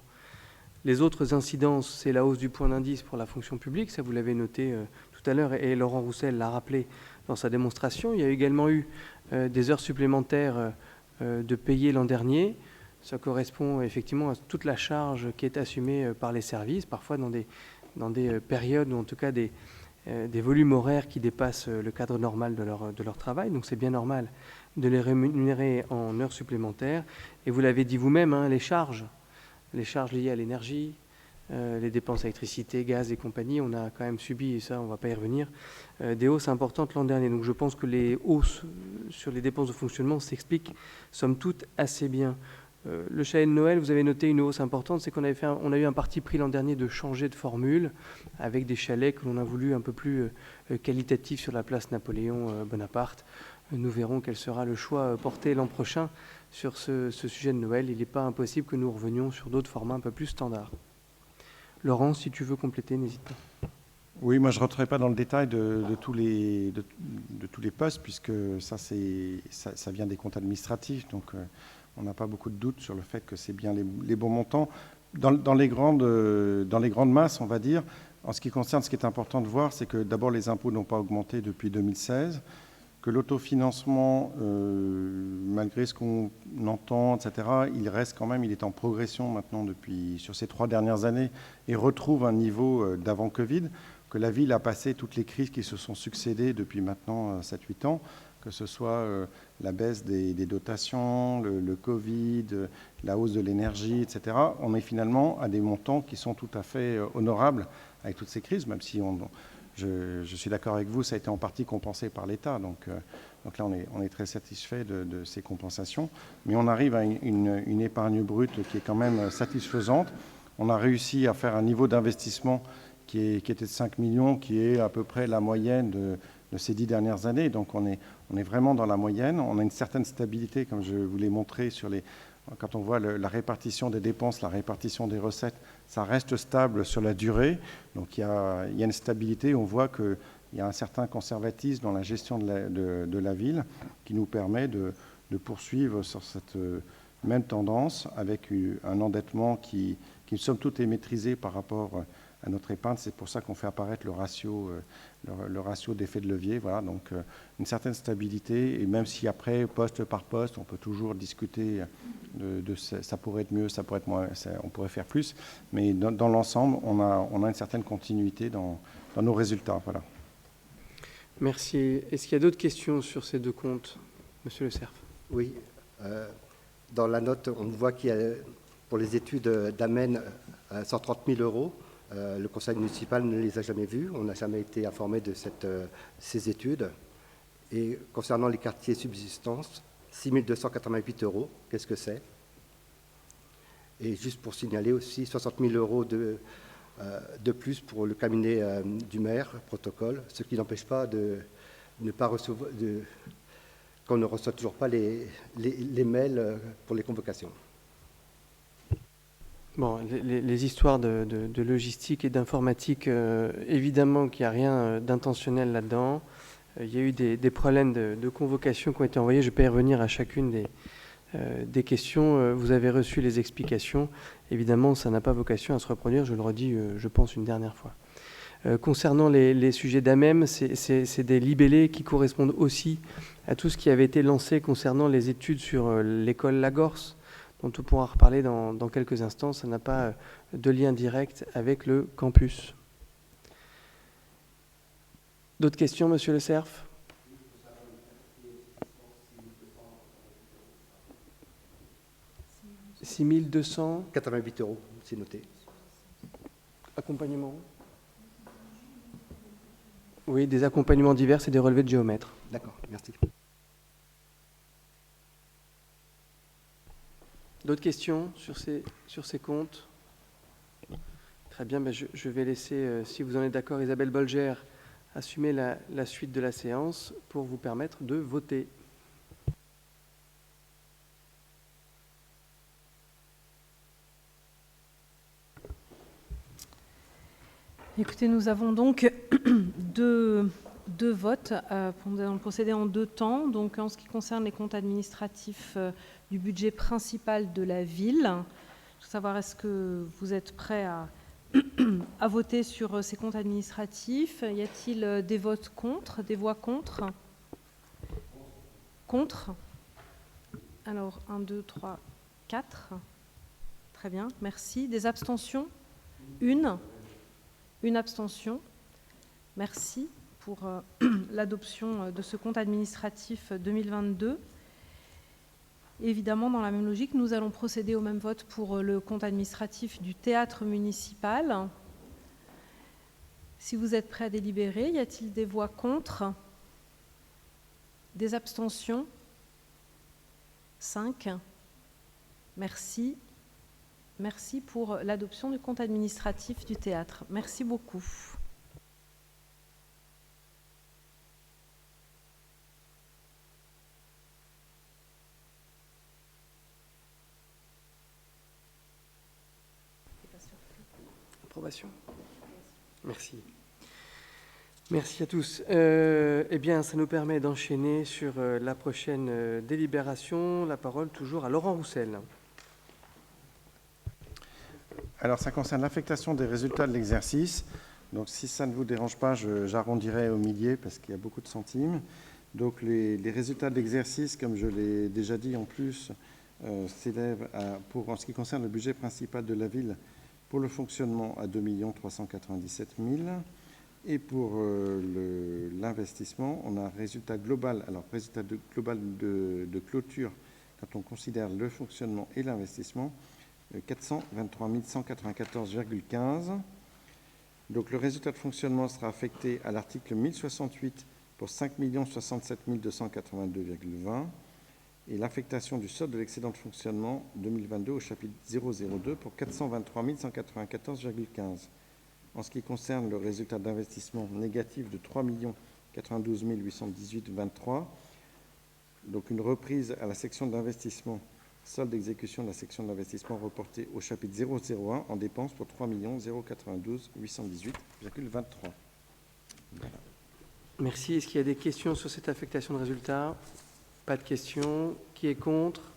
[SPEAKER 1] Les autres incidences, c'est la hausse du point d'indice pour la fonction publique, ça vous l'avez noté tout à l'heure, et Laurent Roussel l'a rappelé dans sa démonstration. Il y a également eu des heures supplémentaires de payer l'an dernier. Ça correspond effectivement à toute la charge qui est assumée par les services, parfois dans des périodes, ou en tout cas des volumes horaires qui dépassent le cadre normal de leur travail. Donc c'est bien normal de les rémunérer en heures supplémentaires. Et vous l'avez dit vous-même, les charges liées à l'énergie, les dépenses électricité, gaz et compagnie, on a quand même subi, et ça on ne va pas y revenir, des hausses importantes l'an dernier. Donc je pense que les hausses sur les dépenses de fonctionnement s'expliquent somme toute assez bien. Le chalet de Noël, vous avez noté une hausse importante, c'est qu'on a eu un parti pris l'an dernier de changer de formule avec des chalets que l'on a voulu un peu plus qualitatifs sur la place Napoléon Bonaparte. Nous verrons quel sera le choix porté l'an prochain sur ce sujet de Noël. Il n'est pas impossible que nous revenions sur d'autres formats un peu plus standards. Laurent, si tu veux compléter, n'hésite pas.
[SPEAKER 4] Oui, moi je ne rentrerai pas dans le détail de tous les postes, puisque ça vient des comptes administratifs, donc on n'a pas beaucoup de doutes sur le fait que c'est bien les bons montants. Dans les grandes masses, on va dire, en ce qui concerne, ce qui est important de voir, c'est que d'abord les impôts n'ont pas augmenté depuis 2016, que l'autofinancement, malgré ce qu'on entend, etc., il est en progression maintenant sur ces 3 dernières années et retrouve un niveau d'avant Covid, que la ville a passé toutes les crises qui se sont succédées depuis maintenant 7-8 ans, que ce soit la baisse des dotations, le Covid, la hausse de l'énergie, etc. On est finalement à des montants qui sont tout à fait honorables avec toutes ces crises, même si je suis d'accord avec vous, ça a été en partie compensé par l'État. Donc là, on est très satisfait de ces compensations. Mais on arrive à une épargne brute qui est quand même satisfaisante. On a réussi à faire un niveau d'investissement qui était de 5 millions, qui est à peu près la moyenne de ces 10 dernières années. Donc on est vraiment dans la moyenne. On a une certaine stabilité, comme je vous l'ai montré, quand on voit la répartition des dépenses, la répartition des recettes, ça reste stable sur la durée. Donc il y a une stabilité. On voit qu'il y a un certain conservatisme dans la gestion de la ville qui nous permet de poursuivre sur cette même tendance avec un endettement qui somme toute est maîtrisé par rapport à notre épargne. C'est pour ça qu'on fait apparaître le ratio d'effet de levier. Voilà, donc une certaine stabilité. Et même si après, poste par poste, on peut toujours discuter ça pourrait être mieux, ça pourrait être moins, on pourrait faire plus. Mais dans l'ensemble, on a une certaine continuité dans nos résultats. Voilà.
[SPEAKER 1] Merci. Est-ce qu'il y a d'autres questions sur ces deux comptes, Monsieur Le Cerf?
[SPEAKER 2] Oui. Dans la note, on voit qu'il y a, pour les études d'Amen, 130 000 euros. Le conseil municipal ne les a jamais vus. On n'a jamais été informé de ces études. Et concernant les quartiers subsistance, 6 288 euros. Qu'est-ce que c'est? Et juste pour signaler aussi, 60 000 euros de plus pour le cabinet du maire, protocole, ce qui n'empêche pas de ne pas recevoir, qu'on ne reçoit toujours pas les mails pour les convocations.
[SPEAKER 1] Bon, les histoires de logistique et d'informatique, évidemment qu'il n'y a rien d'intentionnel là-dedans. Il y a eu des problèmes de convocation qui ont été envoyés. Je ne vais pas y revenir à chacune des questions. Vous avez reçu les explications. Évidemment, ça n'a pas vocation à se reproduire. Je le redis, je pense, une dernière fois. Concernant les sujets d'AMEM, c'est des libellés qui correspondent aussi à tout ce qui avait été lancé concernant les études sur l'école Lagorce, dont on pourra reparler dans quelques instants. Ça n'a pas de lien direct avec le campus. D'autres questions, Monsieur Le Cerf? « 6 288
[SPEAKER 2] euros, c'est noté.
[SPEAKER 1] Accompagnement? Oui, des accompagnements divers et des relevés de géomètres.
[SPEAKER 2] D'accord, merci.
[SPEAKER 1] D'autres questions sur ces comptes? Très bien, ben je vais laisser, si vous en êtes d'accord, Isabelle Bolger assumer la suite de la séance pour vous permettre de voter.
[SPEAKER 5] Écoutez, nous avons donc deux votes. Nous allons procéder en deux temps. Donc, en ce qui concerne les comptes administratifs du budget principal de la ville, je veux savoir, est-ce que vous êtes prêts à voter sur ces comptes administratifs? Y a-t-il des votes contre, des voix contre? Contre? Alors, 1, 2, 3, 4. Très bien, merci. Des abstentions? Une abstention. Merci pour l'adoption de ce compte administratif 2022. Évidemment, dans la même logique, nous allons procéder au même vote pour le compte administratif du théâtre municipal. Si vous êtes prêts à délibérer, y a-t-il des voix contre? Des abstentions? 5. Merci. Merci pour l'adoption du compte administratif du théâtre. Merci beaucoup.
[SPEAKER 1] Approbation. Merci. Merci à tous. Eh bien, ça nous permet d'enchaîner sur la prochaine délibération. La parole toujours à Laurent Roussel.
[SPEAKER 4] Alors, ça concerne l'affectation des résultats de l'exercice. Donc, si ça ne vous dérange pas, j'arrondirai au millier parce qu'il y a beaucoup de centimes. Donc, les résultats de l'exercice, comme je l'ai déjà dit en plus, s'élèvent en ce qui concerne le budget principal de la ville pour le fonctionnement à 2 397 000. Et pour l'investissement, on a un résultat global. Alors, résultat global de clôture, quand on considère le fonctionnement et l'investissement, 423 194,15. Donc, le résultat de fonctionnement sera affecté à l'article 1068 pour 5 067 282,20 et l'affectation du solde de l'excédent de fonctionnement 2022 au chapitre 002 pour 423 194,15. En ce qui concerne le résultat d'investissement négatif de 3 092 818,23, donc une reprise à la section d'investissement, solde d'exécution de la section d'investissement reportée au chapitre 001 en dépenses pour 3 092 818,23. Voilà.
[SPEAKER 1] Merci. Est-ce qu'il y a des questions sur cette affectation de résultats? Pas de questions. Qui est contre?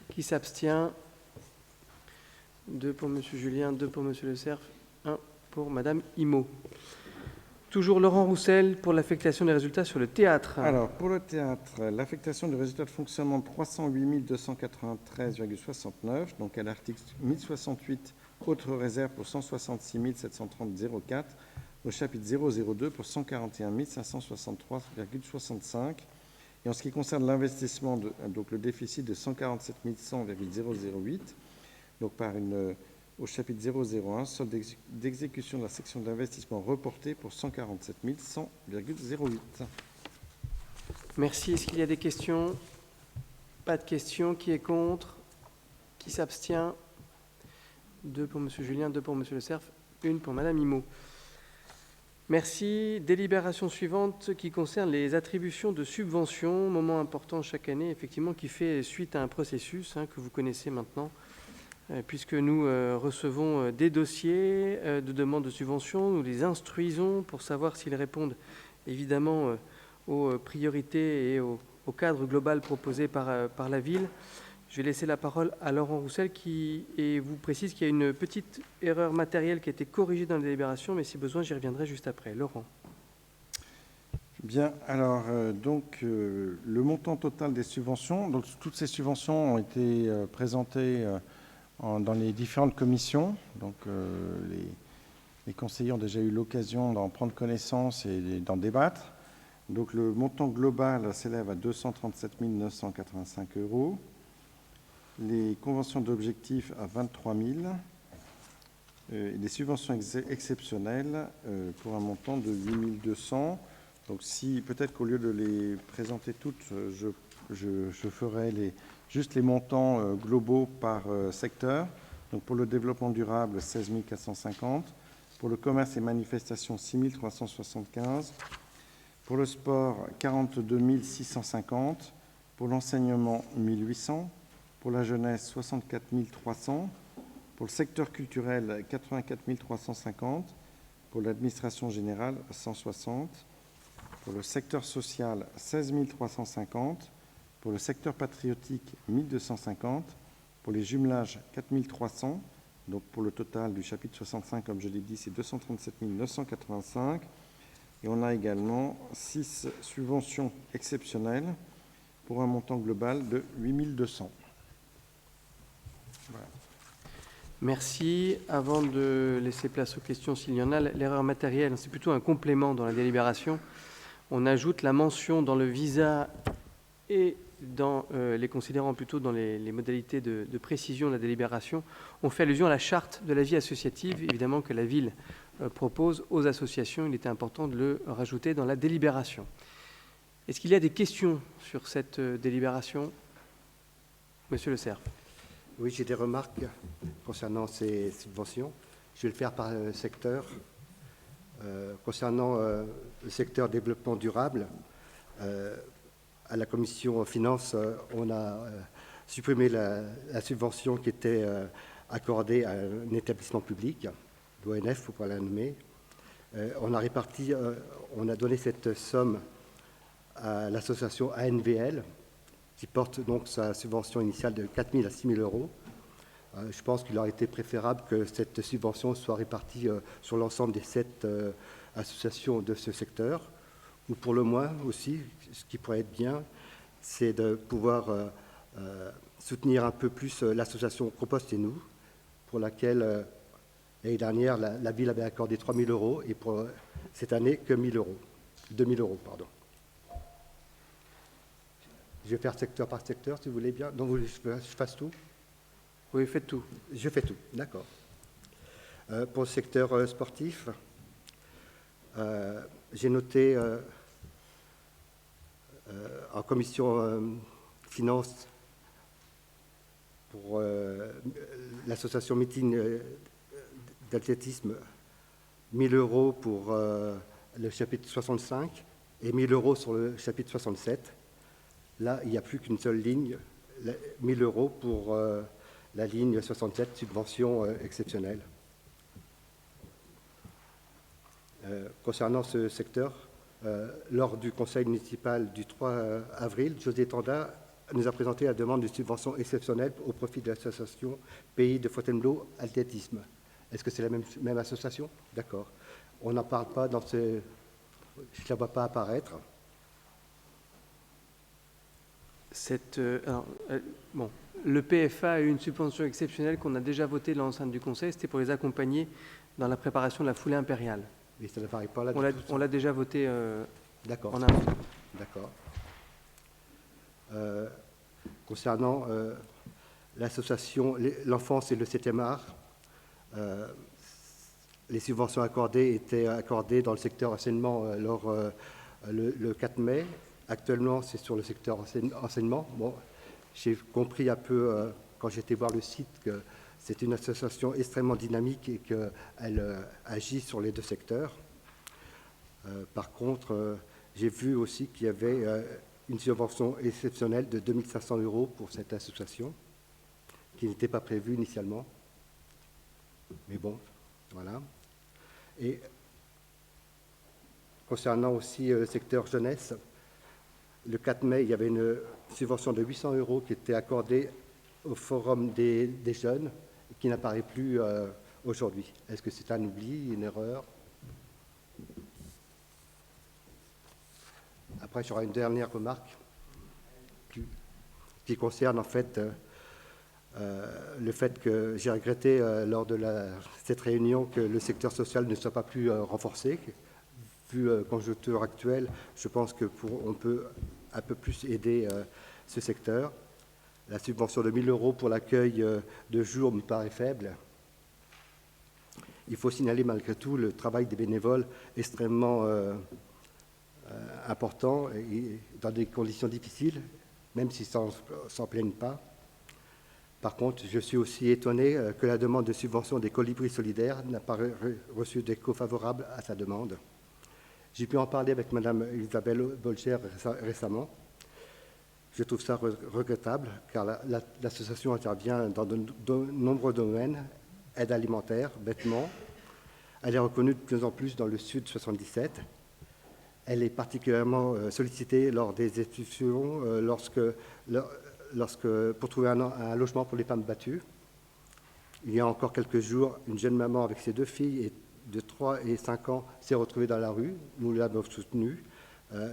[SPEAKER 1] Qui s'abstient? 2 pour M. Julien, 2 pour M. Le Cerf, 1 pour Mme Immo. Toujours Laurent Roussel pour l'affectation des résultats sur le théâtre.
[SPEAKER 4] Alors, pour le théâtre, l'affectation du résultat de fonctionnement de 308 293,69, donc à l'article 1068, autres réserves pour 166 730,04, au chapitre 002 pour 141 563,65. Et en ce qui concerne l'investissement, donc le déficit de 147 100,008, donc au chapitre 001, solde d'exécution de la section d'investissement reportée pour 147 100,08.
[SPEAKER 1] Merci. Est-ce qu'il y a des questions? Pas de questions. Qui est contre? Qui s'abstient? 2 pour M. Julien, 2 pour M. Le Cerf, 1 pour Mme Immo. Merci. Délibération suivante qui concerne les attributions de subventions, moment important chaque année, effectivement, qui fait suite à un processus que vous connaissez maintenant, puisque nous recevons des dossiers de demande de subvention, nous les instruisons pour savoir s'ils répondent évidemment aux priorités et au cadre global proposé par la ville. Je vais laisser la parole à Laurent Roussel qui vous précise qu'il y a une petite erreur matérielle qui a été corrigée dans la délibération, mais si besoin, j'y reviendrai juste après. Laurent.
[SPEAKER 4] Bien, alors, le montant total des subventions, donc toutes ces subventions ont été présentées dans les différentes commissions. Donc, les conseillers ont déjà eu l'occasion d'en prendre connaissance et d'en débattre. Donc, le montant global s'élève à 237 985 €. Les conventions d'objectifs à 23 000, les subventions exceptionnelles pour un montant de 8 200. Donc, peut-être qu'au lieu de les présenter toutes, je ferai juste les montants globaux par secteur. Donc, pour le développement durable, 16 450. Pour le commerce et manifestations, 6 375. Pour le sport, 42 650. Pour l'enseignement, 1 800. Pour la jeunesse, 64 300. Pour le secteur culturel, 84 350. Pour l'administration générale, 160. Pour le secteur social, 16 350. Pour le secteur patriotique, 1 250. Pour les jumelages, 4 300. Donc pour le total du chapitre 65, comme je l'ai dit, c'est 237 985. Et on a également 6 subventions exceptionnelles pour un montant global de 8 200. Voilà.
[SPEAKER 1] Merci. Avant de laisser place aux questions, s'il y en a, l'erreur matérielle, c'est plutôt un complément dans la délibération. On ajoute la mention dans le visa et dans les considérants, plutôt dans les modalités de précision de la délibération. On fait allusion à la charte de la vie associative, évidemment, que la ville propose aux associations. Il était important de le rajouter dans la délibération. Est-ce qu'il y a des questions sur cette délibération? Monsieur Le Cerf.
[SPEAKER 2] Oui, j'ai des remarques concernant ces subventions. Je vais le faire par secteur. Concernant le secteur développement durable, à la commission finances, on a supprimé la subvention qui était accordée à un établissement public, l'ONF, pour la nommer. On a donné cette somme à l'association ANVL, qui porte donc sa subvention initiale de 4 000 à 6 000 €. Je pense qu'il aurait été préférable que cette subvention soit répartie sur l'ensemble des 7 associations de ce secteur, ou pour le moins aussi, ce qui pourrait être bien, c'est de pouvoir soutenir un peu plus l'association Compost et nous, pour laquelle L'année dernière, la ville avait accordé 3 000 € et pour cette année, que 1 000 €. 2 000 €, pardon. Je vais faire secteur par secteur, si vous voulez bien. Donc, vous voulez que je fasse tout?
[SPEAKER 1] Oui, faites tout.
[SPEAKER 2] Je fais tout, d'accord. Pour le secteur sportif, j'ai noté en commission finances pour l'association meeting d'athlétisme 1 000 € pour le chapitre 65 et 1 000 € sur le chapitre 67. Là, il n'y a plus qu'une seule ligne, 1 000 € pour la ligne 67, subvention exceptionnelle. Concernant ce secteur, lors du conseil municipal du 3 avril, José Tanda nous a présenté la demande de subvention exceptionnelle au profit de l'association Pays de Fontainebleau Athlétisme. Est-ce que c'est la même association? D'accord. On n'en parle pas dans ce... Je ne la vois pas apparaître.
[SPEAKER 1] Bon, le PFA a eu une subvention exceptionnelle qu'on a déjà votée dans l'enceinte du Conseil. C'était pour les accompagner dans la préparation de la foulée impériale.
[SPEAKER 2] Mais ça n'apparaît pas là.
[SPEAKER 1] On l'a déjà voté
[SPEAKER 2] D'accord.
[SPEAKER 1] en avance.
[SPEAKER 2] D'accord. Concernant l'association L'Enfance et le 7e art, les subventions accordées étaient accordées dans le secteur enseignement le 4 mai. Actuellement, c'est sur le secteur enseignement. Bon, j'ai compris un peu, quand j'étais voir le site, que c'est une association extrêmement dynamique et qu'elle agit sur les deux secteurs. Par contre, j'ai vu aussi qu'il y avait une subvention exceptionnelle de 2 500 € pour cette association, qui n'était pas prévue initialement. Mais bon, voilà. Et concernant aussi le secteur jeunesse, le 4 mai, il y avait une subvention de 800 € qui était accordée au Forum des jeunes et qui n'apparaît plus aujourd'hui. Est-ce que c'est un oubli, une erreur? Après, j'aurai une dernière remarque qui concerne en fait le fait que j'ai regretté lors de cette réunion que le secteur social ne soit pas plus renforcé. Vu la conjoncture actuelle, je pense qu'on peut un peu plus aider ce secteur. La subvention de 1 000 € pour l'accueil de jour me paraît faible. Il faut signaler malgré tout le travail des bénévoles extrêmement important et dans des conditions difficiles, même s'ils ne s'en plaignent pas. Par contre, je suis aussi étonné que la demande de subvention des colibris solidaires n'a pas reçu d'écho favorable à sa demande. J'ai pu en parler avec Mme Isabelle Bolcher récemment. Je trouve ça regrettable, car l'association intervient dans de nombreux domaines, aide alimentaire, vêtements. Elle est reconnue de plus en plus dans le Sud 77. Elle est particulièrement sollicitée lors des institutions, pour trouver un logement pour les femmes battues. Il y a encore quelques jours, une jeune maman avec ses 2 filles de 3 et 5 ans s'est retrouvée dans la rue. Nous l'avons soutenue.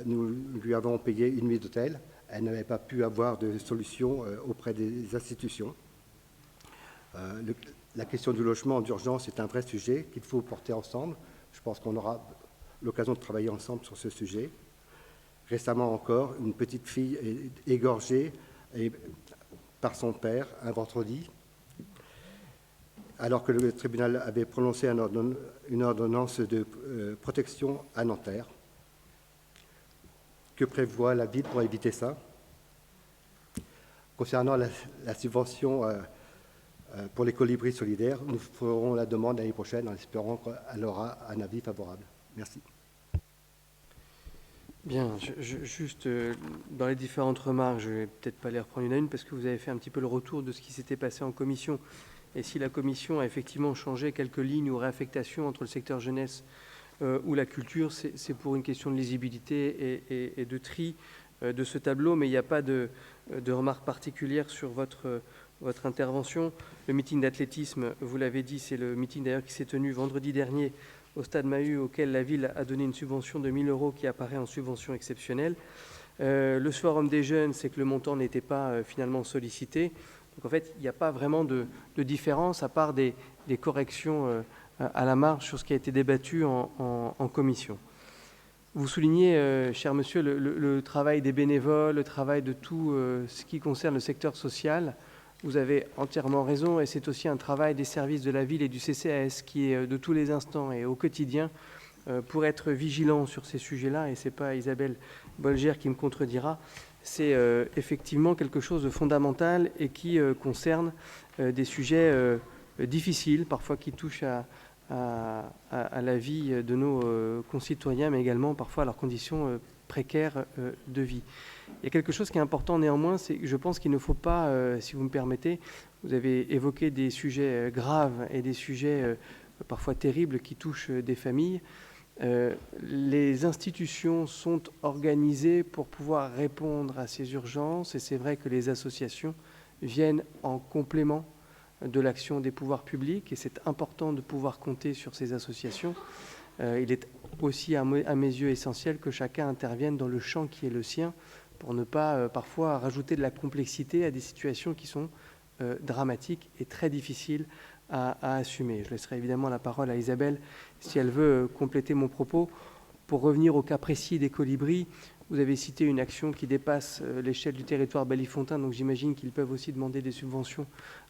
[SPEAKER 2] Nous lui avons payé une nuit d'hôtel. Elle n'avait pas pu avoir de solution auprès des institutions. La question du logement d'urgence est un vrai sujet qu'il faut porter ensemble. Je pense qu'on aura l'occasion de travailler ensemble sur ce sujet. Récemment encore, une petite fille est égorgée par son père un vendredi, alors que le tribunal avait prononcé une ordonnance de protection à Nanterre. Que prévoit la ville pour éviter ça? Concernant la subvention pour les colibris solidaires, nous ferons la demande l'année prochaine en espérant qu'elle aura un avis favorable. Merci.
[SPEAKER 1] Bien, juste dans les différentes remarques, je ne vais peut-être pas les reprendre une à une parce que vous avez fait un petit peu le retour de ce qui s'était passé en commission. Et si la commission a effectivement changé quelques lignes ou réaffectations entre le secteur jeunesse ou la culture, c'est pour une question de lisibilité et de tri de ce tableau, mais il n'y a pas de remarque particulière sur votre intervention. Le meeting d'athlétisme, vous l'avez dit, c'est le meeting d'ailleurs qui s'est tenu vendredi dernier au Stade Mahut, auquel la ville a donné une subvention de 1 000 € qui apparaît en subvention exceptionnelle. Le forum des jeunes, c'est que le montant n'était pas finalement sollicité. Donc en fait, il n'y a pas vraiment de différence, à part des corrections à la marge sur ce qui a été débattu en commission. Vous soulignez, cher monsieur, le travail des bénévoles, le travail de tout ce qui concerne le secteur social. Vous avez entièrement raison, et c'est aussi un travail des services de la ville et du CCAS qui est de tous les instants et au quotidien pour être vigilant sur ces sujets-là, et ce n'est pas Isabelle Bolger qui me contredira, c'est effectivement quelque chose de fondamental et qui concerne des sujets difficiles, parfois qui touchent à la vie de nos concitoyens, mais également parfois à leurs conditions précaires de vie. Il y a quelque chose qui est important néanmoins, c'est que je pense qu'il ne faut pas, si vous me permettez, vous avez évoqué des sujets graves et des sujets parfois terribles qui touchent des familles. Les institutions sont organisées pour pouvoir répondre à ces urgences, et c'est vrai que les associations viennent en complément de l'action des pouvoirs publics, et c'est important de pouvoir compter sur ces associations. Il est aussi à mes yeux essentiel que chacun intervienne dans le champ qui est le sien pour ne pas parfois rajouter de la complexité à des situations qui sont dramatiques et très difficiles à assumer. Je laisserai évidemment la parole à Isabelle si elle veut compléter mon propos. Pour revenir au cas précis des colibris, vous avez cité une action qui dépasse l'échelle du territoire Bellefontaine, donc j'imagine qu'ils peuvent aussi demander des subventions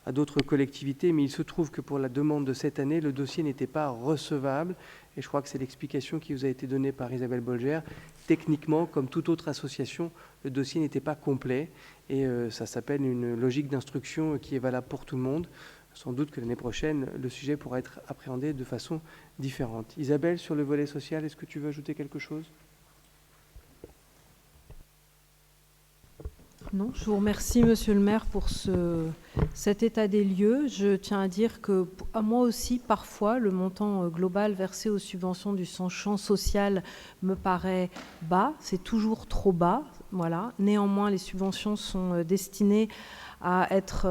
[SPEAKER 1] à d'autres collectivités, mais il se trouve que pour la demande de cette année, le dossier n'était pas recevable, et je crois que c'est l'explication qui vous a été donnée par Isabelle Bolger. Techniquement, comme toute autre association, le dossier n'était pas complet, et ça s'appelle une logique d'instruction qui est valable pour tout le monde. Sans doute que l'année prochaine, le sujet pourra être appréhendé de façon différente. Isabelle, sur le volet social, est-ce que tu veux ajouter quelque chose ?
[SPEAKER 5] Non, je vous remercie, monsieur le maire, pour cet état des lieux. Je tiens à dire que, à moi aussi, parfois, le montant global versé aux subventions du champ social me paraît bas. C'est toujours trop bas. Voilà. Néanmoins, les subventions sont destinées à être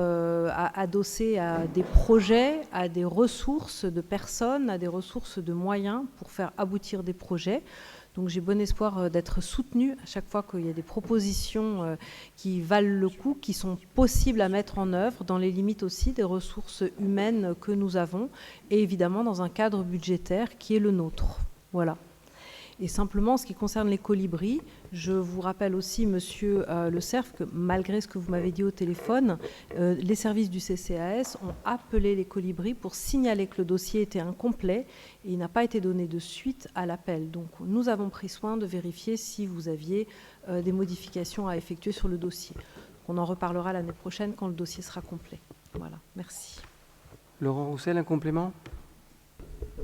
[SPEAKER 5] adossées à des projets, à des ressources de personnes, à des ressources de moyens pour faire aboutir des projets. Donc j'ai bon espoir d'être soutenue à chaque fois qu'il y a des propositions qui valent le coup, qui sont possibles à mettre en œuvre dans les limites aussi des ressources humaines que nous avons et évidemment dans un cadre budgétaire qui est le nôtre. Voilà. Et simplement, en ce qui concerne les colibris, je vous rappelle aussi, monsieur Le Cerf, que malgré ce que vous m'avez dit au téléphone, les services du CCAS ont appelé les colibris pour signaler que le dossier était incomplet et il n'a pas été donné de suite à l'appel. Donc nous avons pris soin de vérifier si vous aviez des modifications à effectuer sur le dossier. On en reparlera l'année prochaine quand le dossier sera complet. Voilà, merci.
[SPEAKER 1] Laurent Roussel, un complément ?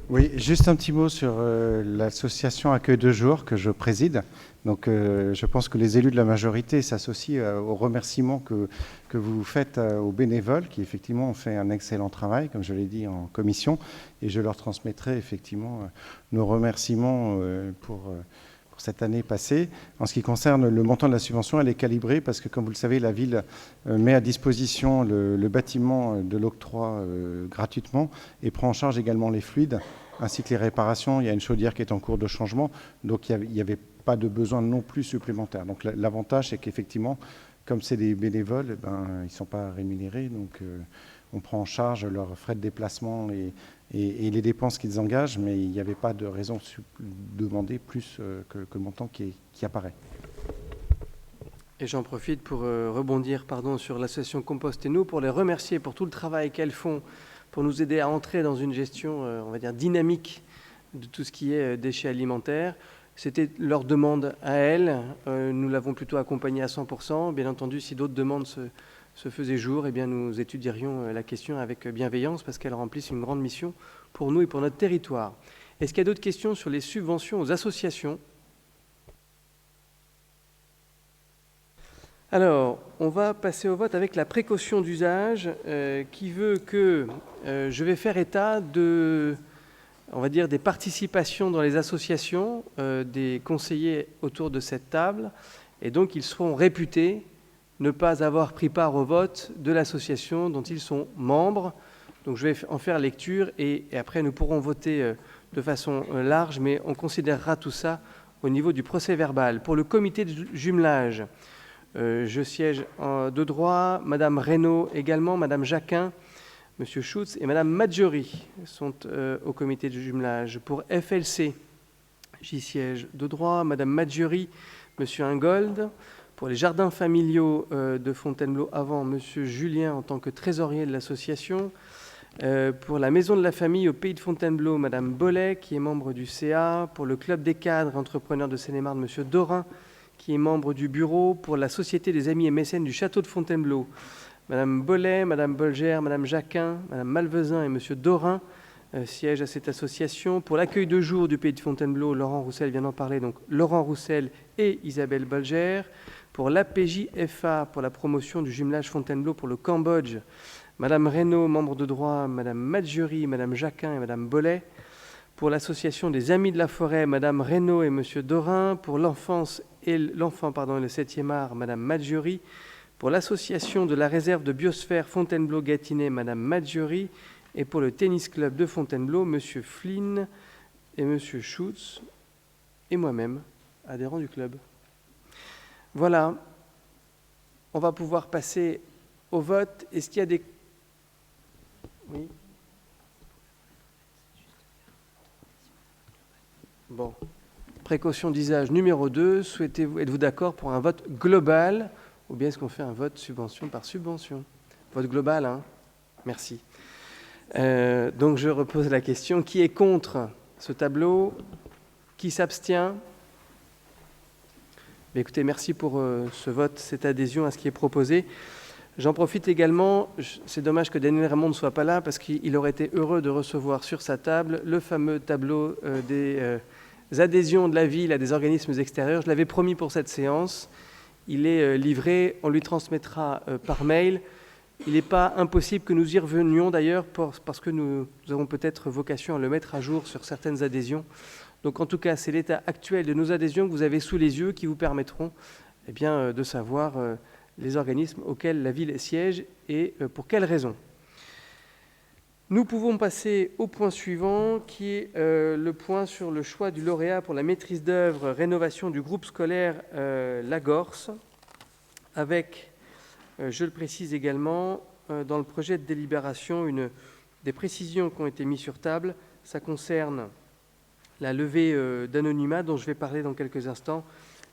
[SPEAKER 4] Oui, juste un petit mot sur l'association Accueil de jour que je préside. Donc, je pense que les élus de la majorité s'associent aux remerciements que vous faites aux bénévoles qui, effectivement, ont fait un excellent travail, comme je l'ai dit en commission. Et je leur transmettrai, effectivement, nos remerciements pour cette année passée. En ce qui concerne le montant de la subvention, elle est calibrée parce que, comme vous le savez, la ville met à disposition le bâtiment de l'octroi gratuitement et prend en charge également les fluides ainsi que les réparations. Il y a une chaudière qui est en cours de changement, donc il n'y avait pas de besoin non plus supplémentaire. Donc l'avantage, c'est qu'effectivement, comme c'est des bénévoles, ils ne sont pas rémunérés, donc on prend en charge leurs frais de déplacement et les dépenses qu'ils engagent, mais il n'y avait pas de raison de demander plus que le montant qui apparaît.
[SPEAKER 1] Et j'en profite pour rebondir sur l'association Compost et nous, pour les remercier pour tout le travail qu'elles font pour nous aider à entrer dans une gestion, on va dire, dynamique de tout ce qui est déchets alimentaires. C'était leur demande à elles. Nous l'avons plutôt accompagnée à 100%. Bien entendu, si d'autres demandes se faisaient jour, eh bien, nous étudierions la question avec bienveillance parce qu'elles remplissent une grande mission pour nous et pour notre territoire. Est-ce qu'il y a d'autres questions sur les subventions aux associations ? Alors, on va passer au vote avec la précaution d'usage qui veut que je vais faire état de, on va dire, des participations dans les associations des conseillers autour de cette table, et donc ils seront réputés ne pas avoir pris part au vote de l'association dont ils sont membres. Donc je vais en faire lecture et après nous pourrons voter de façon large, mais on considérera tout ça au niveau du procès-verbal. Pour le comité de jumelage, je siège de droit, Madame Reynaud également, Madame Jacquin, M. Schutz et Mme Maggiori sont au comité de jumelage. Pour FLC, j'y siège de droit, Mme Maggiori, M. Ingold. Pour les jardins familiaux de Fontainebleau avant, M. Julien en tant que trésorier de l'association. Pour la maison de la famille au Pays de Fontainebleau, Mme Bollet, qui est membre du CA. Pour le club des cadres entrepreneurs de Seine-et-Marne, M. Dorin, qui est membre du bureau. Pour la Société des Amis et Mécènes du Château de Fontainebleau, Mme Bollet, Mme Bolgère, Mme Jacquin, Mme Malvezin et M. Dorin siègent à cette association. Pour l'accueil de jour du Pays de Fontainebleau, Laurent Roussel vient d'en parler, donc Laurent Roussel et Isabelle Bolgère. Pour l'APJFA, pour la promotion du jumelage Fontainebleau pour le Cambodge, Mme Reynaud, membre de droit, Mme Maggiori, Mme Jacquin et Mme Bollet. Pour l'association des Amis de la Forêt, Mme Reynaud et M. Dorin. Pour l'enfant et le 7e art, Mme Maggiori. Pour l'association de la réserve de biosphère Fontainebleau-Gâtinais, Mme Maggiori. Et pour le tennis club de Fontainebleau, M. Flynn et M. Schutz et moi-même, adhérent du club. Voilà, on va pouvoir passer au vote. Est-ce qu'il y a des... Oui. Bon. Précaution d'usage numéro 2. Êtes-vous d'accord pour un vote global ou bien est-ce qu'on fait un vote subvention par subvention? Vote global, hein? Merci. Donc je repose la question. Qui est contre ce tableau? Qui s'abstient? Écoutez, merci pour ce vote, cette adhésion à ce qui est proposé. J'en profite également, c'est dommage que Daniel Raymond ne soit pas là, parce qu'il aurait été heureux de recevoir sur sa table le fameux tableau des adhésions de la ville à des organismes extérieurs. Je l'avais promis pour cette séance. Il est livré, on lui transmettra par mail. Il n'est pas impossible que nous y revenions d'ailleurs, parce que nous avons peut-être vocation à le mettre à jour sur certaines adhésions. Donc en tout cas, c'est l'état actuel de nos adhésions que vous avez sous les yeux qui vous permettront de savoir les organismes auxquels la ville siège et pour quelles raisons. Nous pouvons passer au point suivant qui est le point sur le choix du lauréat pour la maîtrise d'œuvre rénovation du groupe scolaire Lagorce avec, je le précise également, dans le projet de délibération, des précisions qui ont été mises sur table. Ça concerne la levée d'anonymat dont je vais parler dans quelques instants,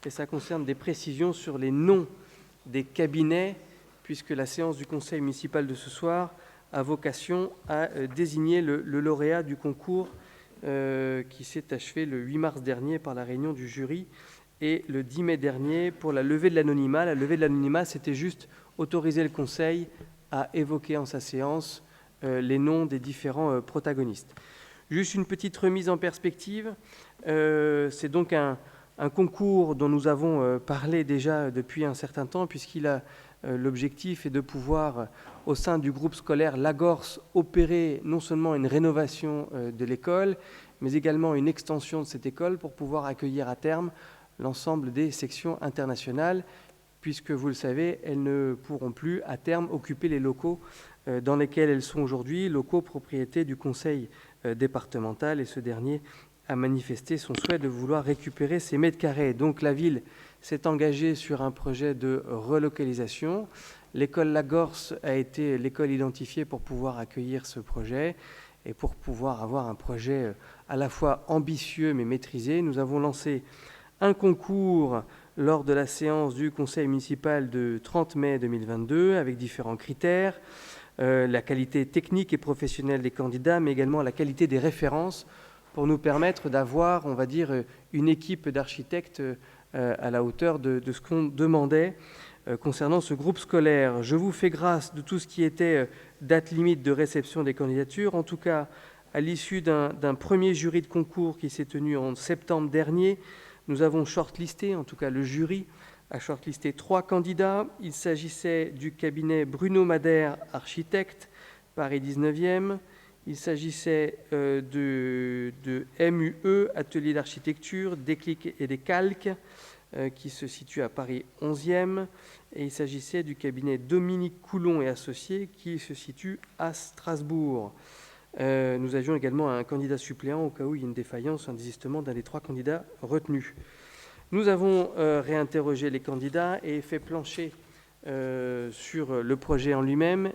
[SPEAKER 1] et ça concerne des précisions sur les noms des cabinets, puisque la séance du conseil municipal de ce soir a vocation à désigner le lauréat du concours qui s'est achevé le 8 mars dernier par la réunion du jury et le 10 mai dernier pour la levée de l'anonymat. La levée de l'anonymat, c'était juste autoriser le conseil à évoquer en sa séance les noms des différents protagonistes. Juste une petite remise en perspective. C'est donc un concours dont nous avons parlé déjà depuis un certain temps, puisqu'il a l'objectif est de pouvoir, au sein du groupe scolaire Lagorce, opérer non seulement une rénovation de l'école, mais également une extension de cette école pour pouvoir accueillir à terme l'ensemble des sections internationales, puisque, vous le savez, elles ne pourront plus à terme occuper les locaux dans lesquels elles sont aujourd'hui, locaux propriété du conseil départemental, et ce dernier a manifesté son souhait de vouloir récupérer ces mètres carrés. Donc la ville s'est engagée sur un projet de relocalisation. L'école Lagorce a été l'école identifiée pour pouvoir accueillir ce projet et pour pouvoir avoir un projet à la fois ambitieux mais maîtrisé. Nous avons lancé un concours lors de la séance du conseil municipal de 30 mai 2022 avec différents critères. La qualité technique et professionnelle des candidats, mais également la qualité des références pour nous permettre d'avoir, on va dire, une équipe d'architectes à la hauteur de ce qu'on demandait concernant ce groupe scolaire. Je vous fais grâce de tout ce qui était date limite de réception des candidatures. En tout cas, à l'issue d'un premier jury de concours qui s'est tenu en septembre dernier, nous avons shortlisté, en tout cas le jury a shortlisté 3 candidats. Il s'agissait du cabinet Bruno Madère, architecte, Paris 19e. Il s'agissait de MUE, Atelier d'architecture, Déclic et des calques, qui se situe à Paris 11e. Et il s'agissait du cabinet Dominique Coulon et Associés, qui se situe à Strasbourg. Nous avions également un candidat suppléant au cas où il y a une défaillance, un désistement d'un des 3 candidats retenus. Nous avons réinterrogé les candidats et fait plancher sur le projet en lui-même,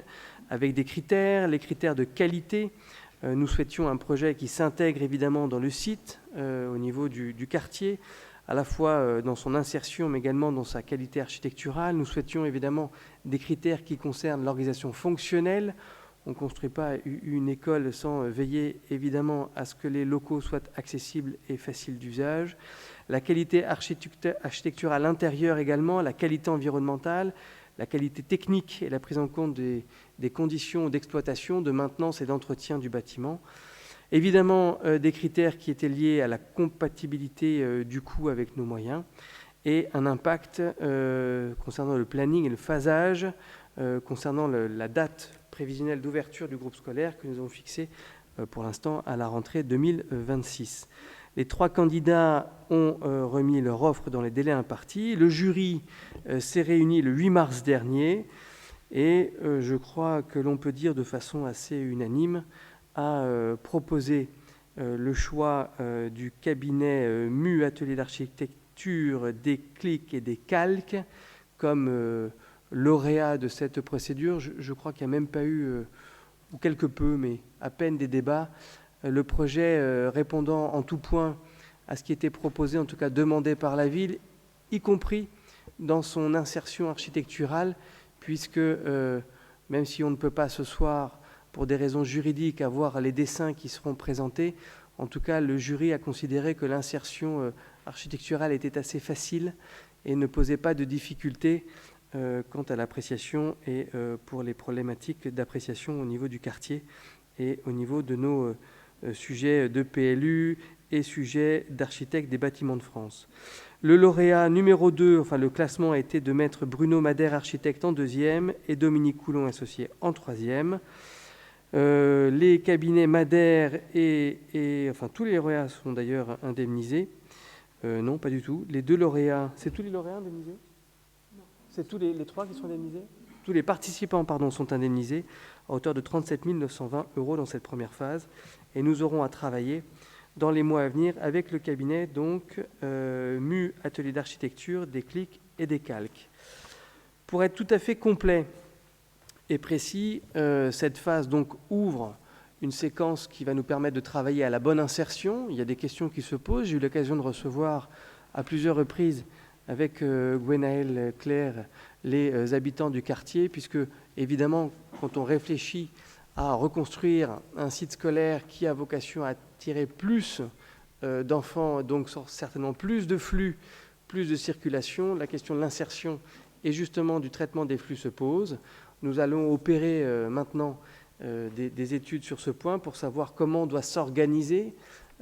[SPEAKER 1] avec des critères, les critères de qualité. Nous souhaitions un projet qui s'intègre évidemment dans le site, au niveau du quartier, à la fois dans son insertion, mais également dans sa qualité architecturale. Nous souhaitions évidemment des critères qui concernent l'organisation fonctionnelle. On ne construit pas une école sans veiller évidemment à ce que les locaux soient accessibles et faciles d'usage. La qualité architecturale intérieure également, la qualité environnementale, la qualité technique et la prise en compte des conditions d'exploitation, de maintenance et d'entretien du bâtiment. Évidemment, des critères qui étaient liés à la compatibilité du coût avec nos moyens et un impact concernant le planning et le phasage, concernant la date prévisionnelle d'ouverture du groupe scolaire que nous avons fixé pour l'instant à la rentrée 2026. Les 3 candidats ont remis leur offre dans les délais impartis. Le jury s'est réuni le 8 mars dernier et je crois que l'on peut dire de façon assez unanime a proposé le choix du cabinet MU Atelier d'architecture, des clics et des calques comme lauréat de cette procédure. Je crois qu'il n'y a même pas eu, ou quelque peu, mais à peine des débats. Le projet répondant en tout point à ce qui était proposé, en tout cas demandé par la ville, y compris dans son insertion architecturale, puisque même si on ne peut pas ce soir, pour des raisons juridiques, avoir les dessins qui seront présentés, en tout cas le jury a considéré que l'insertion architecturale était assez facile et ne posait pas de difficultés quant à l'appréciation et pour les problématiques d'appréciation au niveau du quartier et au niveau de nos sujets de PLU et sujets d'architectes des bâtiments de France. Le lauréat numéro 2, enfin le classement a été de maître Bruno Madère, architecte, en 2e et Dominique Coulon, associé, en 3e. Les cabinets Madère et enfin tous les lauréats sont d'ailleurs indemnisés. Non, pas du tout. Les 2 lauréats, c'est tous les lauréats indemnisés? Non. C'est tous les 3 qui sont indemnisés? Tous les participants, pardon, sont indemnisés à hauteur de 37 920 € dans cette première phase. Et nous aurons à travailler dans les mois à venir avec le cabinet donc MU Atelier d'architecture, des clics et des calques. Pour être tout à fait complet et précis, cette phase donc ouvre une séquence qui va nous permettre de travailler à la bonne insertion. Il y a des questions qui se posent. J'ai eu l'occasion de recevoir à plusieurs reprises avec Gwenaëlle Claire les habitants du quartier, puisque évidemment, quand on réfléchit à reconstruire un site scolaire qui a vocation à attirer plus d'enfants, donc certainement plus de flux, plus de circulation, la question de l'insertion et justement du traitement des flux se pose. Nous allons opérer maintenant des études sur ce point pour savoir comment doit s'organiser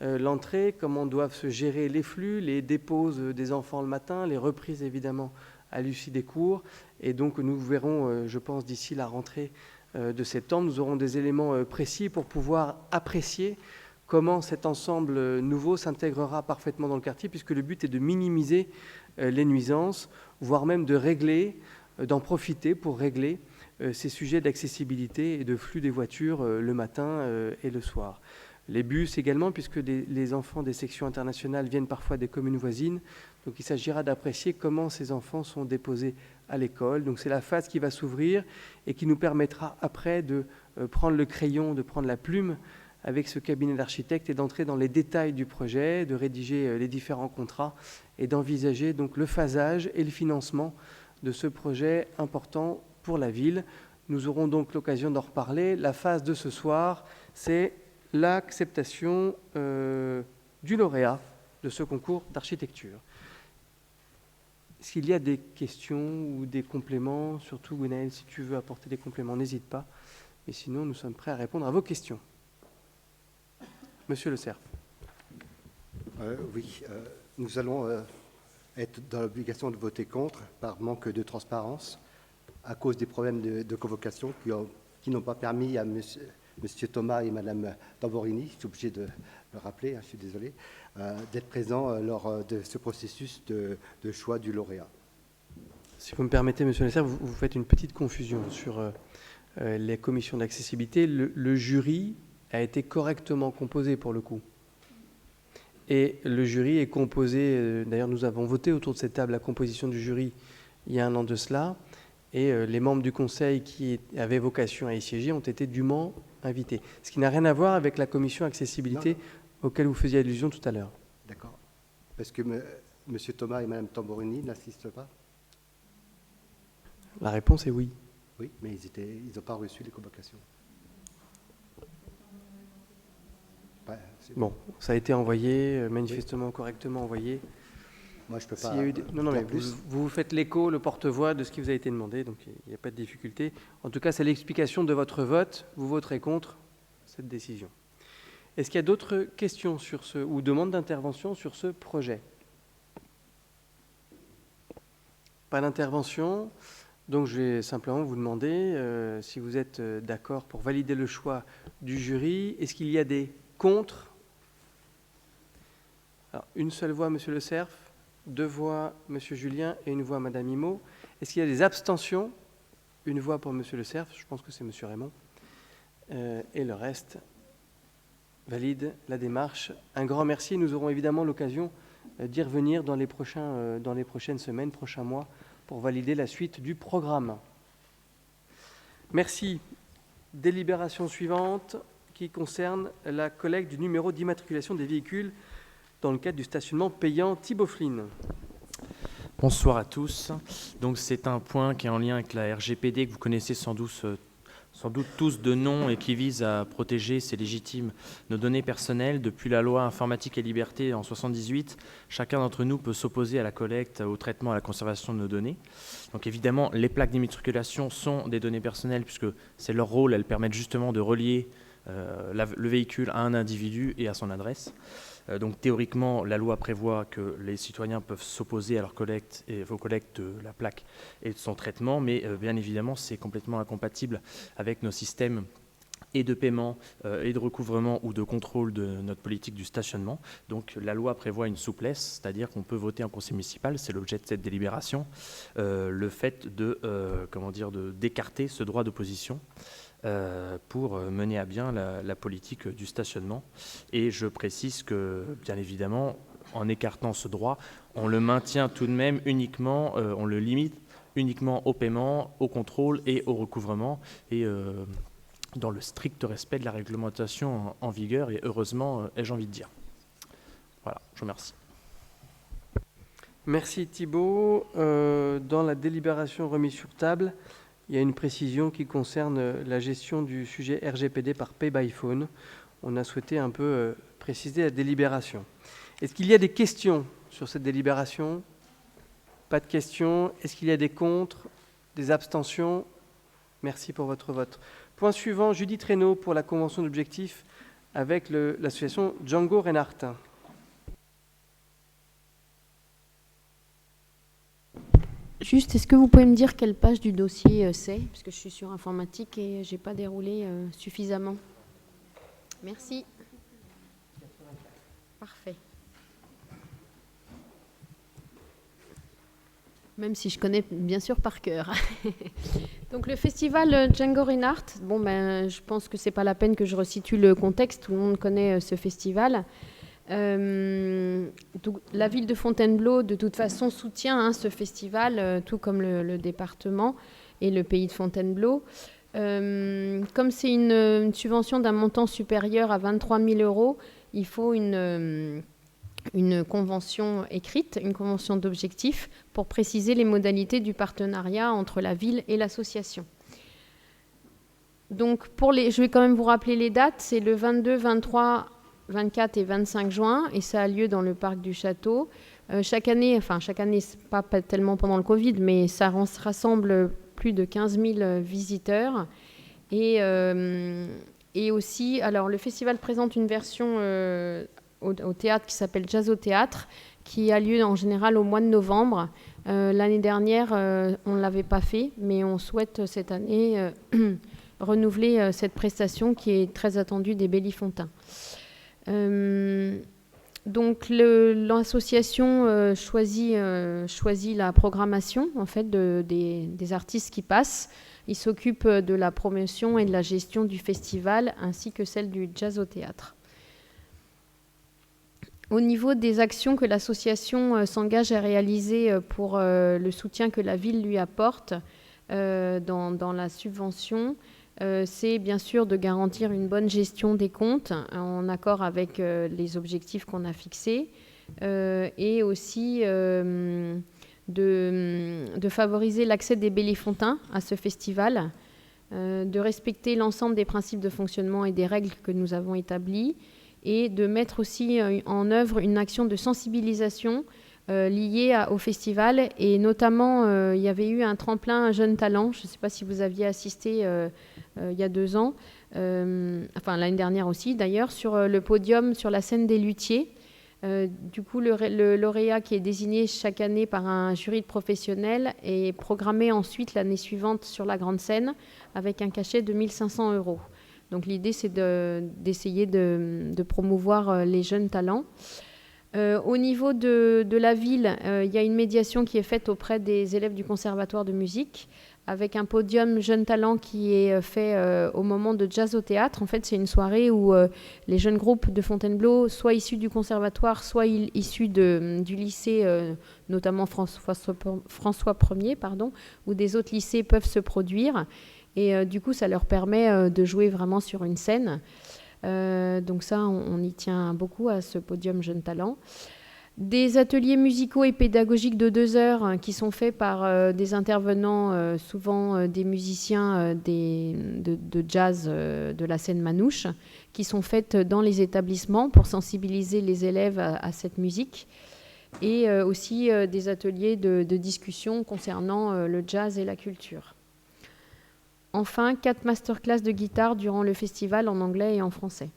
[SPEAKER 1] l'entrée, comment doivent se gérer les flux, les déposes des enfants le matin, les reprises évidemment à l'issue des cours. Et donc nous verrons, je pense, d'ici la rentrée de septembre, nous aurons des éléments précis pour pouvoir apprécier comment cet ensemble nouveau s'intégrera parfaitement dans le quartier, puisque le but est de minimiser les nuisances, voire même de régler, d'en profiter pour régler ces sujets d'accessibilité et de flux des voitures le matin et le soir. Les bus également, puisque les enfants des sections internationales viennent parfois des communes voisines. Donc il s'agira d'apprécier comment ces enfants sont déposés à l'école. Donc c'est la phase qui va s'ouvrir et qui nous permettra après de prendre le crayon, de prendre la plume avec ce cabinet d'architectes et d'entrer dans les détails du projet, de rédiger les différents contrats et d'envisager donc le phasage et le financement de ce projet important pour la ville. Nous aurons donc l'occasion d'en reparler. La phase de ce soir, c'est l'acceptation du lauréat de ce concours d'architecture. S'il y a des questions ou des compléments, surtout Gwenaëlle, si tu veux apporter des compléments, n'hésite pas. Et sinon, nous sommes prêts à répondre à vos questions. Monsieur Le Cerf.
[SPEAKER 2] Oui, nous allons être dans l'obligation de voter contre par manque de transparence à cause des problèmes de convocation qui n'ont pas permis à Monsieur Thomas et Madame Tamborini, je suis obligé de le rappeler, je suis désolé, d'être présents lors de ce processus de choix du lauréat.
[SPEAKER 1] Si vous me permettez, Monsieur Le Cerf, vous faites une petite confusion sur les commissions d'accessibilité. Le jury a été correctement composé pour le coup. Et le jury est composé, d'ailleurs nous avons voté autour de cette table la composition du jury il y a un an de cela, et les membres du Conseil qui avaient vocation à y siéger ont été dûment invités. Ce qui n'a rien à voir avec la commission accessibilité auquel vous faisiez allusion tout à l'heure.
[SPEAKER 2] D'accord. Parce que M. Thomas et Mme Tamborini n'assistent pas?
[SPEAKER 1] La réponse est oui.
[SPEAKER 2] Oui, mais ils n'ont pas reçu les convocations. Ouais,
[SPEAKER 1] Bon, ça a été envoyé, manifestement correctement envoyé.
[SPEAKER 2] moi, je ne peux
[SPEAKER 1] S'il
[SPEAKER 2] pas.
[SPEAKER 1] y a eu non, mais
[SPEAKER 2] plus.
[SPEAKER 1] vous faites l'écho, le porte-voix de ce qui vous a été demandé, donc il n'y a pas de difficulté. En tout cas, c'est l'explication de votre vote. Vous voterez contre cette décision. Est-ce qu'il y a d'autres questions sur ce, ou demandes d'intervention sur ce projet? Pas d'intervention. Donc je vais simplement vous demander si vous êtes d'accord pour valider le choix du jury. Est-ce qu'il y a des contre? Alors, une seule voix, Monsieur Le Cerf, 2 voix, Monsieur Julien, et 1 voix, Madame Imot. Est-ce qu'il y a des abstentions? 1 voix pour Monsieur Le Cerf, je pense que c'est Monsieur Raymond. Et le reste valide la démarche. Un grand merci. Nous aurons évidemment l'occasion d'y revenir dans les prochaines semaines, prochains mois, pour valider la suite du programme. Merci. Délibération suivante qui concerne la collecte du numéro d'immatriculation des véhicules dans le cadre du stationnement payant. Thibaut Flynn.
[SPEAKER 3] Bonsoir à tous. Donc c'est un point qui est en lien avec la RGPD que vous connaissez sans doute tous de nom et qui vise à protéger, c'est légitime, nos données personnelles. Depuis la loi Informatique et Liberté en 1978, chacun d'entre nous peut s'opposer à la collecte, au traitement, à la conservation de nos données. Donc évidemment, les plaques d'immatriculation sont des données personnelles puisque c'est leur rôle, elles permettent justement de relier le véhicule à un individu et à son adresse. Donc théoriquement, la loi prévoit que les citoyens peuvent s'opposer à leur collecte et aux collectes de la plaque et de son traitement, mais bien évidemment, c'est complètement incompatible avec nos systèmes et de paiement et de recouvrement ou de contrôle de notre politique du stationnement. Donc la loi prévoit une souplesse, c'est-à-dire qu'on peut voter en conseil municipal, c'est l'objet de cette délibération, le fait de d'écarter ce droit d'opposition pour mener à bien la politique du stationnement. Et je précise que, bien évidemment, en écartant ce droit, on le maintient tout de même uniquement, on le limite uniquement au paiement, au contrôle et au recouvrement, et dans le strict respect de la réglementation en vigueur, et heureusement, ai-je envie de dire. Voilà, je vous remercie.
[SPEAKER 1] Merci Thibaut. Dans la délibération remise sur table, il y a une précision qui concerne la gestion du sujet RGPD par Pay by Phone. On a souhaité un peu préciser la délibération. Est-ce qu'il y a des questions sur cette délibération? Pas de questions. Est-ce qu'il y a des contre, des abstentions? Merci pour votre vote. Point suivant, Judith Reynaud pour la convention d'objectifs avec l'association Django Reinhardt.
[SPEAKER 6] Juste, est-ce que vous pouvez me dire quelle page du dossier c'est? Parce que je suis sur informatique et je n'ai pas déroulé suffisamment. Merci. Parfait. Même si je connais bien sûr par cœur. Donc le festival Django Reinhardt, je pense que ce n'est pas la peine que je resitue le contexte, tout le monde connaît ce festival. La ville de Fontainebleau, de toute façon, soutient ce festival, tout comme le département et le pays de Fontainebleau. Comme c'est une subvention d'un montant supérieur à 23 000 €, il faut une convention écrite, une convention d'objectifs, pour préciser les modalités du partenariat entre la ville et l'association. Donc, je vais quand même vous rappeler les dates. C'est le 22, 23, 24 et 25 juin, et ça a lieu dans le parc du Château. Chaque année, c'est pas tellement pendant le Covid, mais ça rassemble plus de 15 000 visiteurs. Et aussi, alors le festival présente une version au théâtre qui s'appelle Jazz au théâtre, qui a lieu en général au mois de novembre. L'année dernière, on ne l'avait pas fait, mais on souhaite cette année renouveler cette prestation qui est très attendue des Bellifontins. Donc l'association choisit la programmation en fait des artistes qui passent. Il s'occupe de la promotion et de la gestion du festival ainsi que celle du jazz au théâtre. Au niveau des actions que l'association s'engage à réaliser pour le soutien que la ville lui apporte, dans la subvention, c'est bien sûr de garantir une bonne gestion des comptes en accord avec les objectifs qu'on a fixés, et aussi de favoriser l'accès des Belléfontains à ce festival, de respecter l'ensemble des principes de fonctionnement et des règles que nous avons établies, et de mettre aussi en œuvre une action de sensibilisation liée au festival. Et notamment, il y avait eu un tremplin Jeunes Talents, je ne sais pas si vous aviez assisté il y a 2 ans, enfin l'année dernière aussi d'ailleurs, sur le podium, sur la scène des luthiers. Du coup, le lauréat qui est désigné chaque année par un jury de professionnels est programmé ensuite l'année suivante sur la grande scène avec un cachet de 1 500 €. Donc l'idée, c'est d'essayer de promouvoir les jeunes talents. Au niveau de la ville, il y a une médiation qui est faite auprès des élèves du conservatoire de musique, avec un podium jeunes talents qui est fait au moment de Jazz au théâtre. En fait, c'est une soirée où les jeunes groupes de Fontainebleau, soit issus du conservatoire, soit issus du lycée, notamment François Ier, ou des autres lycées, peuvent se produire. Et du coup, ça leur permet de jouer vraiment sur une scène. Donc ça, on y tient beaucoup à ce podium jeunes talents. Des ateliers musicaux et pédagogiques de 2 heures qui sont faits par des intervenants, souvent des musiciens de jazz de la scène manouche, qui sont faites dans les établissements pour sensibiliser les élèves à cette musique. Et aussi des ateliers de discussion concernant le jazz et la culture. Enfin, 4 masterclass de guitare durant le festival en anglais et en français.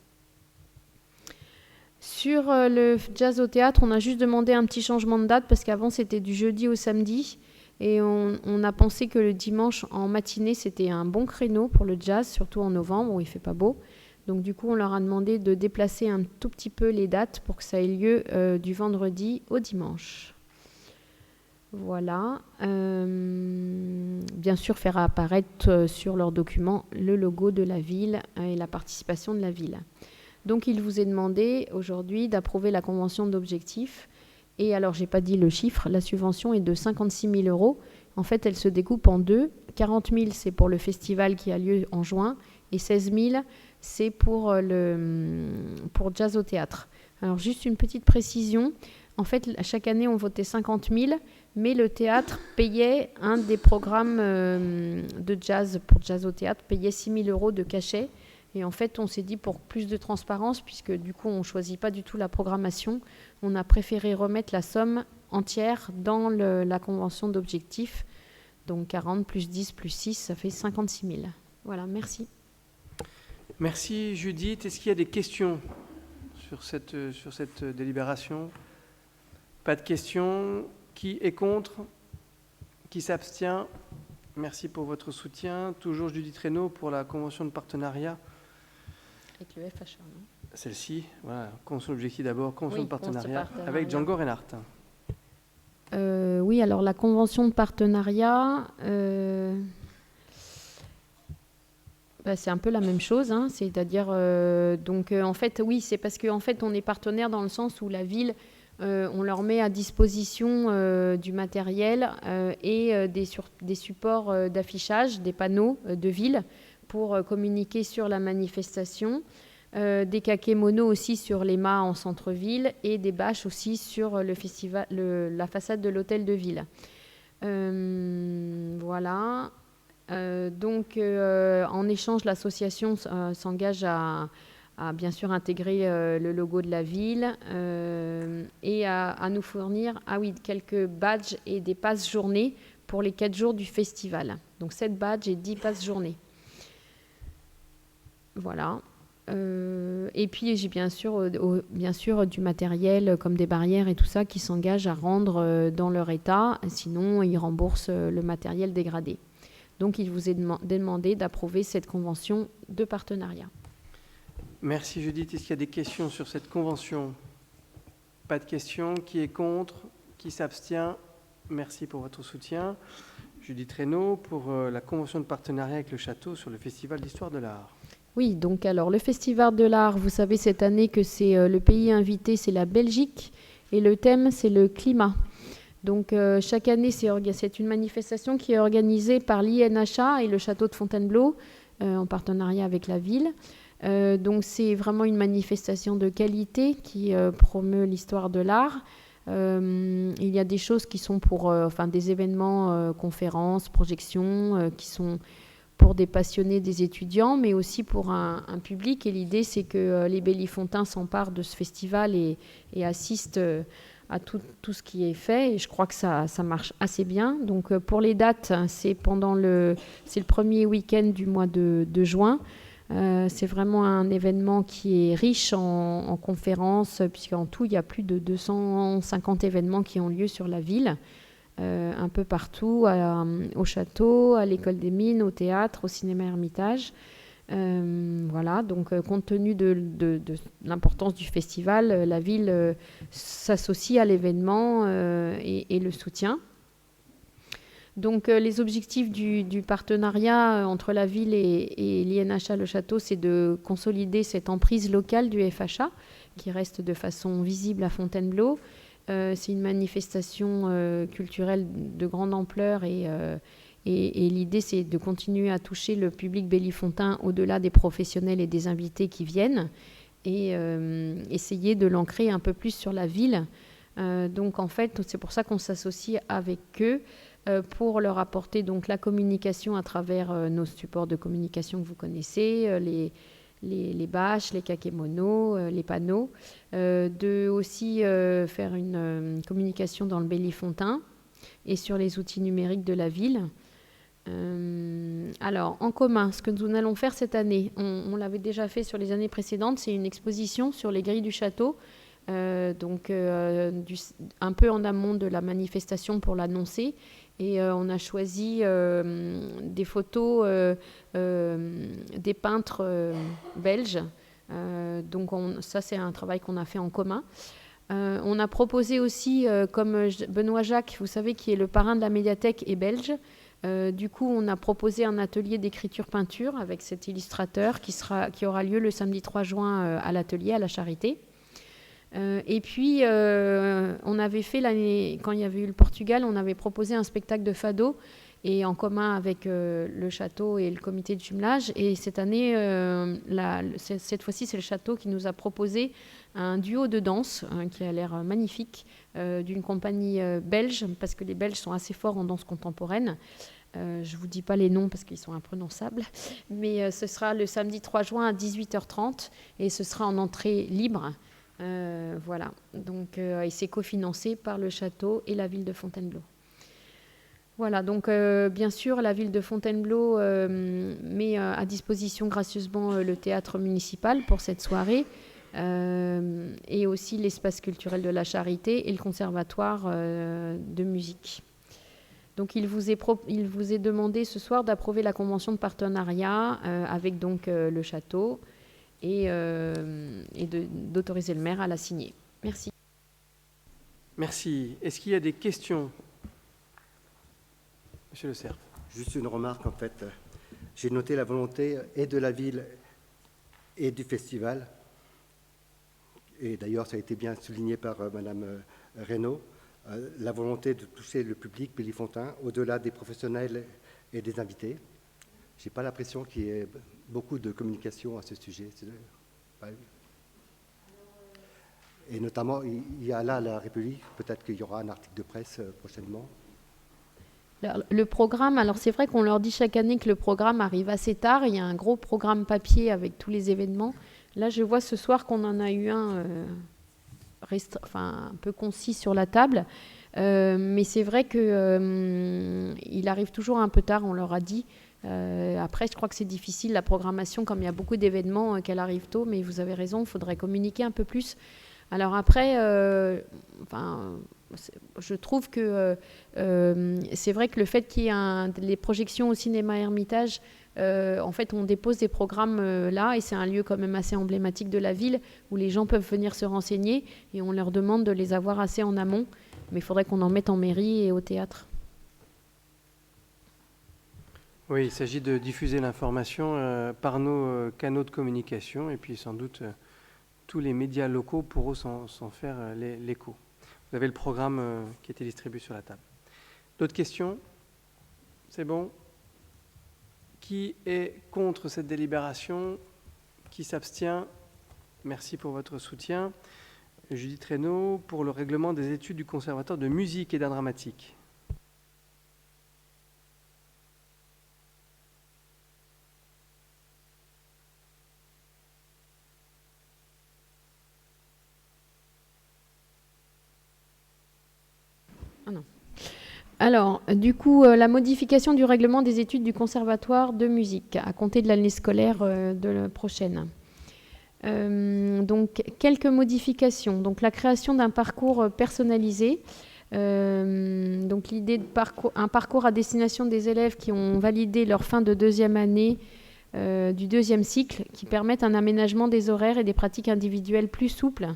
[SPEAKER 6] Sur le jazz au théâtre, on a juste demandé un petit changement de date parce qu'avant c'était du jeudi au samedi et on a pensé que le dimanche en matinée c'était un bon créneau pour le jazz, surtout en novembre où il fait pas beau. Donc du coup on leur a demandé de déplacer un tout petit peu les dates pour que ça ait lieu du vendredi au dimanche. Voilà. Bien sûr, faire apparaître sur leurs documents le logo de la ville et la participation de la ville. Donc, il vous est demandé aujourd'hui d'approuver la convention d'objectifs. Et alors, je n'ai pas dit le chiffre, la subvention est de 56 000 €. En fait, elle se découpe en 2. 40 000, c'est pour le festival qui a lieu en juin. Et 16 000, c'est pour Jazz au théâtre. Alors, juste une petite précision. En fait, chaque année, on votait 50 000, mais le théâtre payait un des programmes de jazz pour Jazz au théâtre, payait 6 000 € de cachet. Et en fait, on s'est dit pour plus de transparence, puisque du coup, on ne choisit pas du tout la programmation, on a préféré remettre la somme entière dans la convention d'objectifs. Donc 40 plus 10 plus 6, ça fait 56 000. Voilà, merci.
[SPEAKER 1] Merci Judith. Est-ce qu'il y a des questions sur cette délibération? Pas de questions. Qui est contre? Qui s'abstient? Merci pour votre soutien. Toujours Judith Reynaud pour la convention de partenariat.
[SPEAKER 6] Avec le FHA, non?
[SPEAKER 1] Celle-ci, voilà, convention d'objectif d'abord, convention
[SPEAKER 6] Oui,
[SPEAKER 1] de partenariat
[SPEAKER 6] partenariat
[SPEAKER 1] avec Django Reinhardt.
[SPEAKER 6] Oui, alors la convention de partenariat, c'est un peu la même chose, hein, c'est-à-dire, en fait, oui, c'est parce qu'en fait, on est partenaire dans le sens où la ville, on leur met à disposition du matériel et des supports d'affichage, des panneaux de ville pour communiquer sur la manifestation, des kakémonos aussi sur les mâts en centre-ville et des bâches aussi sur le festival, la façade de l'hôtel de ville. Voilà. En échange, l'association s'engage à bien sûr intégrer le logo de la ville et à nous fournir quelques badges et des passes journées pour les 4 jours du festival. Donc 7 badges et 10 passes journées. Voilà. Et puis j'ai bien sûr du matériel comme des barrières et tout ça qui s'engagent à rendre dans leur état, sinon ils remboursent le matériel dégradé. Donc il vous est demandé d'approuver cette convention de partenariat.
[SPEAKER 1] Merci Judith. Est-ce qu'il y a des questions sur cette convention? Pas de questions. Qui est contre? Qui s'abstient? Merci pour votre soutien. Judith Reynaud pour la convention de partenariat avec le château sur le Festival d'Histoire de l'Art.
[SPEAKER 6] Oui, donc alors le Festival de l'Art, vous savez cette année que c'est le pays invité, c'est la Belgique, et le thème c'est le climat. Donc chaque année, c'est une manifestation qui est organisée par l'INHA et le château de Fontainebleau en partenariat avec la ville. Donc c'est vraiment une manifestation de qualité qui promeut l'histoire de l'art. Il y a des choses qui sont pour des événements, conférences, projections, qui sont pour des passionnés, des étudiants, mais aussi pour un public. Et l'idée, c'est que les Bellifontins s'emparent de ce festival et assistent à tout ce qui est fait. Et je crois que ça marche assez bien. Donc pour les dates, c'est le premier week-end du mois de juin. C'est vraiment un événement qui est riche en conférences, puisqu'en tout, il y a plus de 250 événements qui ont lieu sur la ville. Un peu partout, au château, à l'école des mines, au théâtre, au cinéma Hermitage. Voilà, donc compte tenu de l'importance du festival, la ville s'associe à l'événement et le soutient. Donc les objectifs du partenariat entre la ville et l'INHA Le Château, c'est de consolider cette emprise locale du FHA qui reste de façon visible à Fontainebleau. C'est une manifestation culturelle de grande ampleur et l'idée, c'est de continuer à toucher le public bellifontain au-delà des professionnels et des invités qui viennent et essayer de l'ancrer un peu plus sur la ville. Donc, en fait, c'est pour ça qu'on s'associe avec eux pour leur apporter donc, la communication à travers nos supports de communication que vous connaissez, les bâches, les kakémonos, les panneaux, de aussi faire une communication dans le Bellifontain et sur les outils numériques de la ville. Alors, en commun, ce que nous allons faire cette année, on l'avait déjà fait sur les années précédentes, c'est une exposition sur les grilles du château, un peu en amont de la manifestation pour l'annoncer. Et on a choisi des photos des peintres belges. Donc ça, c'est un travail qu'on a fait en commun. On a proposé aussi, comme Benoît Jacques, vous savez, qui est le parrain de la médiathèque, est belge. Du coup, on a proposé un atelier d'écriture-peinture avec cet illustrateur qui aura lieu le samedi 3 juin à l'atelier, à la Charité. Et puis, on avait fait l'année, quand il y avait eu le Portugal, on avait proposé un spectacle de fado, et en commun avec le château et le comité de jumelage. Et cette année, cette fois-ci, c'est le château qui nous a proposé un duo de danse qui a l'air magnifique, d'une compagnie belge, parce que les Belges sont assez forts en danse contemporaine. Je ne vous dis pas les noms parce qu'ils sont imprononçables, mais ce sera le samedi 3 juin à 18h30 et ce sera en entrée libre. Voilà, donc et c'est cofinancé par le château et la ville de Fontainebleau. Voilà, donc bien sûr, la ville de Fontainebleau met à disposition gracieusement le théâtre municipal pour cette soirée et aussi l'espace culturel de la Charité et le conservatoire de musique. Donc il vous est demandé ce soir d'approuver la convention de partenariat avec donc le château et d'autoriser le maire à la signer. Merci.
[SPEAKER 1] Merci. Est-ce qu'il y a des questions? Monsieur Le Cerf.
[SPEAKER 2] Juste une remarque, en fait. J'ai noté la volonté et de la ville et du festival, et d'ailleurs ça a été bien souligné par Madame Reynaud, la volonté de toucher le public bellifontain au-delà des professionnels et des invités. Je n'ai pas l'impression qu'il y ait beaucoup de communication à ce sujet. Et notamment, il y a là la République, peut-être qu'il y aura un article de presse prochainement.
[SPEAKER 6] Le programme, alors c'est vrai qu'on leur dit chaque année que le programme arrive assez tard. Il y a un gros programme papier avec tous les événements. Là, je vois ce soir qu'on en a eu un un peu concis sur la table. Mais c'est vrai qu'il arrive toujours un peu tard, on leur a dit. Après, je crois que c'est difficile, la programmation, comme il y a beaucoup d'événements, qu'elle arrive tôt. Mais vous avez raison, il faudrait communiquer un peu plus. Alors après, je trouve que c'est vrai que le fait qu'il y ait les projections au cinéma Hermitage, en fait, on dépose des programmes là, et c'est un lieu quand même assez emblématique de la ville où les gens peuvent venir se renseigner, et on leur demande de les avoir assez en amont. Mais il faudrait qu'on en mette en mairie et au théâtre.
[SPEAKER 1] Oui, il s'agit de diffuser l'information par nos canaux de communication, et puis sans doute tous les médias locaux pourront s'en faire l'écho. Vous avez le programme qui a été distribué sur la table. D'autres questions? C'est bon? Qui est contre cette délibération? Qui s'abstient? Merci pour votre soutien. Judith Reynaud, pour le règlement des études du Conservatoire de musique et d'art dramatique.
[SPEAKER 6] Alors, du coup, la modification du règlement des études du Conservatoire de musique à compter de l'année scolaire de la prochaine. Donc, quelques modifications. Donc, la création d'un parcours personnalisé. Donc, l'idée de un parcours à destination des élèves qui ont validé leur fin de deuxième année du deuxième cycle, qui permettent un aménagement des horaires et des pratiques individuelles plus souples,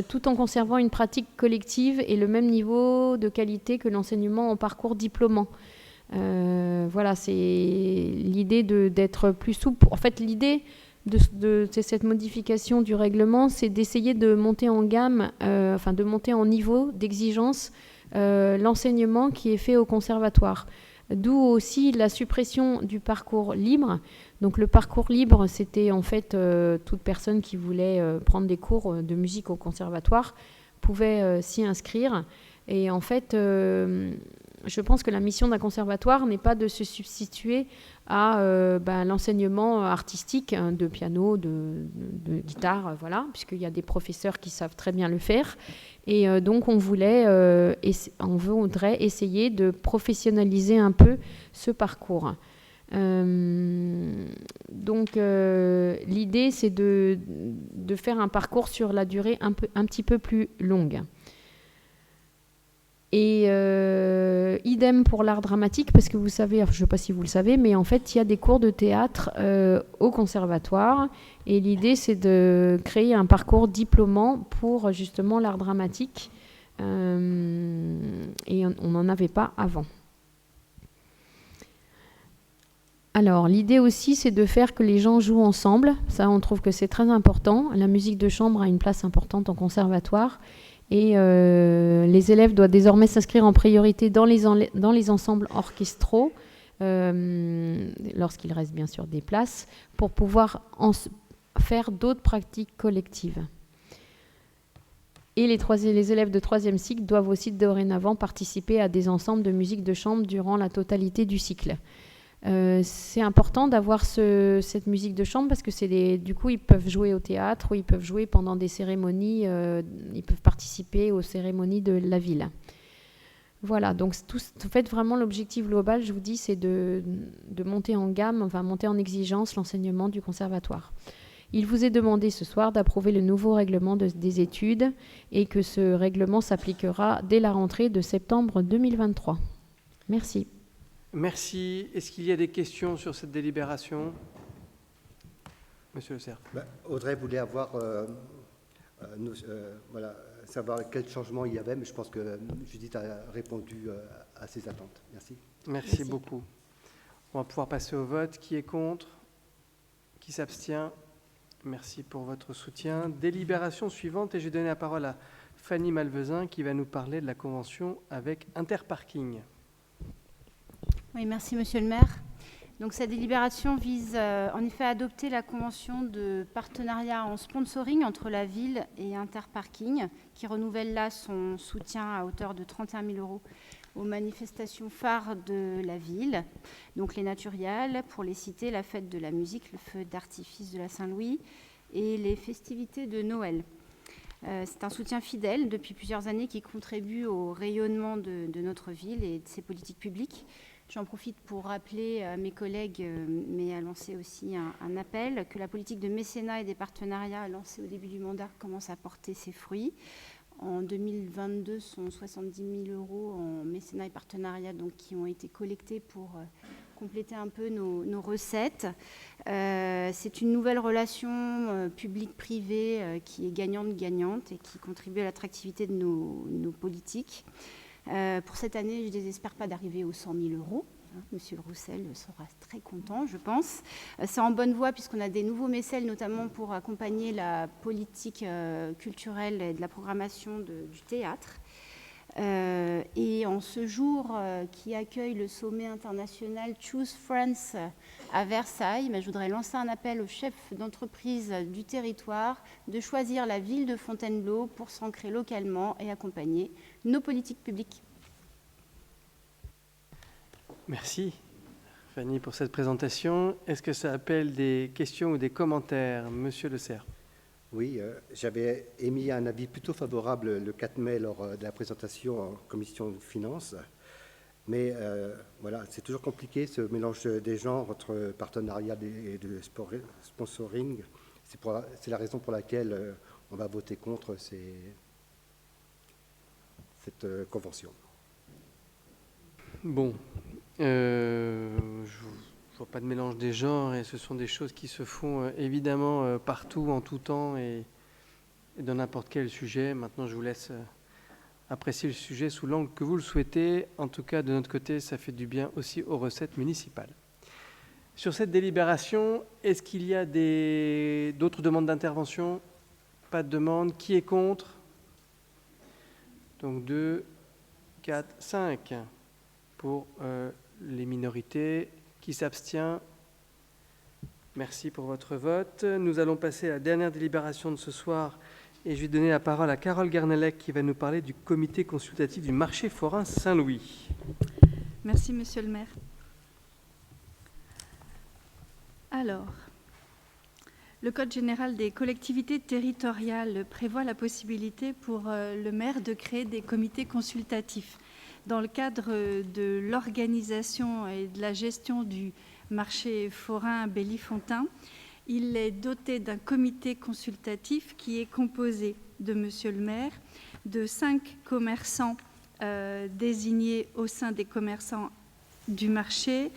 [SPEAKER 6] tout en conservant une pratique collective et le même niveau de qualité que l'enseignement en parcours diplômant. Voilà, c'est l'idée d'être plus souple. En fait, l'idée de cette modification du règlement, c'est d'essayer de monter en gamme, de monter en niveau d'exigence l'enseignement qui est fait au conservatoire. D'où aussi la suppression du parcours libre. Donc le parcours libre, c'était en fait toute personne qui voulait prendre des cours de musique au conservatoire pouvait s'y inscrire. Et en fait, je pense que la mission d'un conservatoire n'est pas de se substituer à l'enseignement artistique de piano, de guitare, voilà, puisqu'il y a des professeurs qui savent très bien le faire. Et donc on voudrait essayer de professionnaliser un peu ce parcours. Donc l'idée, c'est de faire un parcours sur la durée un petit peu plus longue. Et idem pour l'art dramatique, parce que vous savez, je ne sais pas si vous le savez, mais en fait, il y a des cours de théâtre au conservatoire. Et l'idée, c'est de créer un parcours diplômant pour justement l'art dramatique. Et on n'en avait pas avant. Alors, l'idée aussi, c'est de faire que les gens jouent ensemble. Ça, on trouve que c'est très important. La musique de chambre a une place importante en conservatoire. Et les élèves doivent désormais s'inscrire en priorité dans les ensembles orchestraux, lorsqu'il reste bien sûr des places, pour pouvoir faire d'autres pratiques collectives. Et les élèves de 3e cycle doivent aussi dorénavant participer à des ensembles de musique de chambre durant la totalité du cycle. C'est important d'avoir cette musique de chambre parce que du coup ils peuvent jouer au théâtre ou ils peuvent jouer pendant des cérémonies, ils peuvent participer aux cérémonies de la ville. Voilà, donc en fait vraiment l'objectif global, je vous dis, c'est de monter en gamme, monter en exigence l'enseignement du conservatoire. Il vous est demandé ce soir d'approuver le nouveau règlement des études et que ce règlement s'appliquera dès la rentrée de septembre 2023. Merci.
[SPEAKER 1] Merci. Est-ce qu'il y a des questions sur cette délibération? Monsieur Le Cerf.
[SPEAKER 2] Audrey voulait avoir, savoir quel changement il y avait, mais je pense que Judith a répondu à ses attentes. Merci.
[SPEAKER 1] Merci beaucoup. On va pouvoir passer au vote. Qui est contre? Qui s'abstient? Merci pour votre soutien. Délibération suivante, et je vais donner la parole à Fanny Malvezin qui va nous parler de la convention avec Interparking.
[SPEAKER 7] Oui, merci Monsieur le maire. Donc cette délibération vise en effet à adopter la convention de partenariat en sponsoring entre la ville et Interparking, qui renouvelle là son soutien à hauteur de 31 000 € aux manifestations phares de la ville, donc les Naturiales, pour les citer, la fête de la musique, le feu d'artifice de la Saint-Louis et les festivités de Noël. C'est un soutien fidèle depuis plusieurs années qui contribue au rayonnement de notre ville et de ses politiques publiques. J'en profite pour rappeler à mes collègues, mais à lancer aussi un appel, que la politique de mécénat et des partenariats lancée au début du mandat commence à porter ses fruits. En 2022, ce sont 70 000 € en mécénat et partenariat donc, qui ont été collectés pour compléter un peu nos recettes. C'est une nouvelle relation publique-privée qui est gagnante-gagnante et qui contribue à l'attractivité de nos politiques. Pour cette année, je ne désespère pas d'arriver aux 100 000 €. Monsieur le Roussel sera très content, je pense. C'est en bonne voie puisqu'on a des nouveaux mécènes, notamment pour accompagner la politique culturelle et de la programmation du théâtre. Et en ce jour qui accueille le sommet international Choose France à Versailles, je voudrais lancer un appel aux chefs d'entreprise du territoire de choisir la ville de Fontainebleau pour s'ancrer localement et accompagner nos politiques publiques.
[SPEAKER 1] Merci, Fanny, pour cette présentation. Est-ce que ça appelle des questions ou des commentaires? Monsieur Le Serre.
[SPEAKER 2] Oui, j'avais émis un avis plutôt favorable le 4 mai lors de la présentation en commission de finances. Mais voilà, c'est toujours compliqué ce mélange des genres entre partenariat et de sponsoring. C'est la raison pour laquelle on va voter contre cette convention.
[SPEAKER 1] Bon, je ne vois pas de mélange des genres et ce sont des choses qui se font évidemment partout, en tout temps et dans n'importe quel sujet. Maintenant, je vous laisse apprécier le sujet sous l'angle que vous le souhaitez. En tout cas, de notre côté, ça fait du bien aussi aux recettes municipales. Sur cette délibération, est-ce qu'il y a d'autres demandes d'intervention? Pas de demande. Qui est contre? Donc 2, 4, 5 pour les minorités. Qui s'abstient? Merci pour votre vote. Nous allons passer à la dernière délibération de ce soir et je vais donner la parole à Carole Garnelec qui va nous parler du comité consultatif du marché forain Saint-Louis.
[SPEAKER 8] Merci, Monsieur le maire. Alors, le Code général des collectivités territoriales prévoit la possibilité pour le maire de créer des comités consultatifs. Dans le cadre de l'organisation et de la gestion du marché forain Bellifontaine, il est doté d'un comité consultatif qui est composé de Monsieur le maire, de 5 commerçants désignés au sein des commerçants du marché,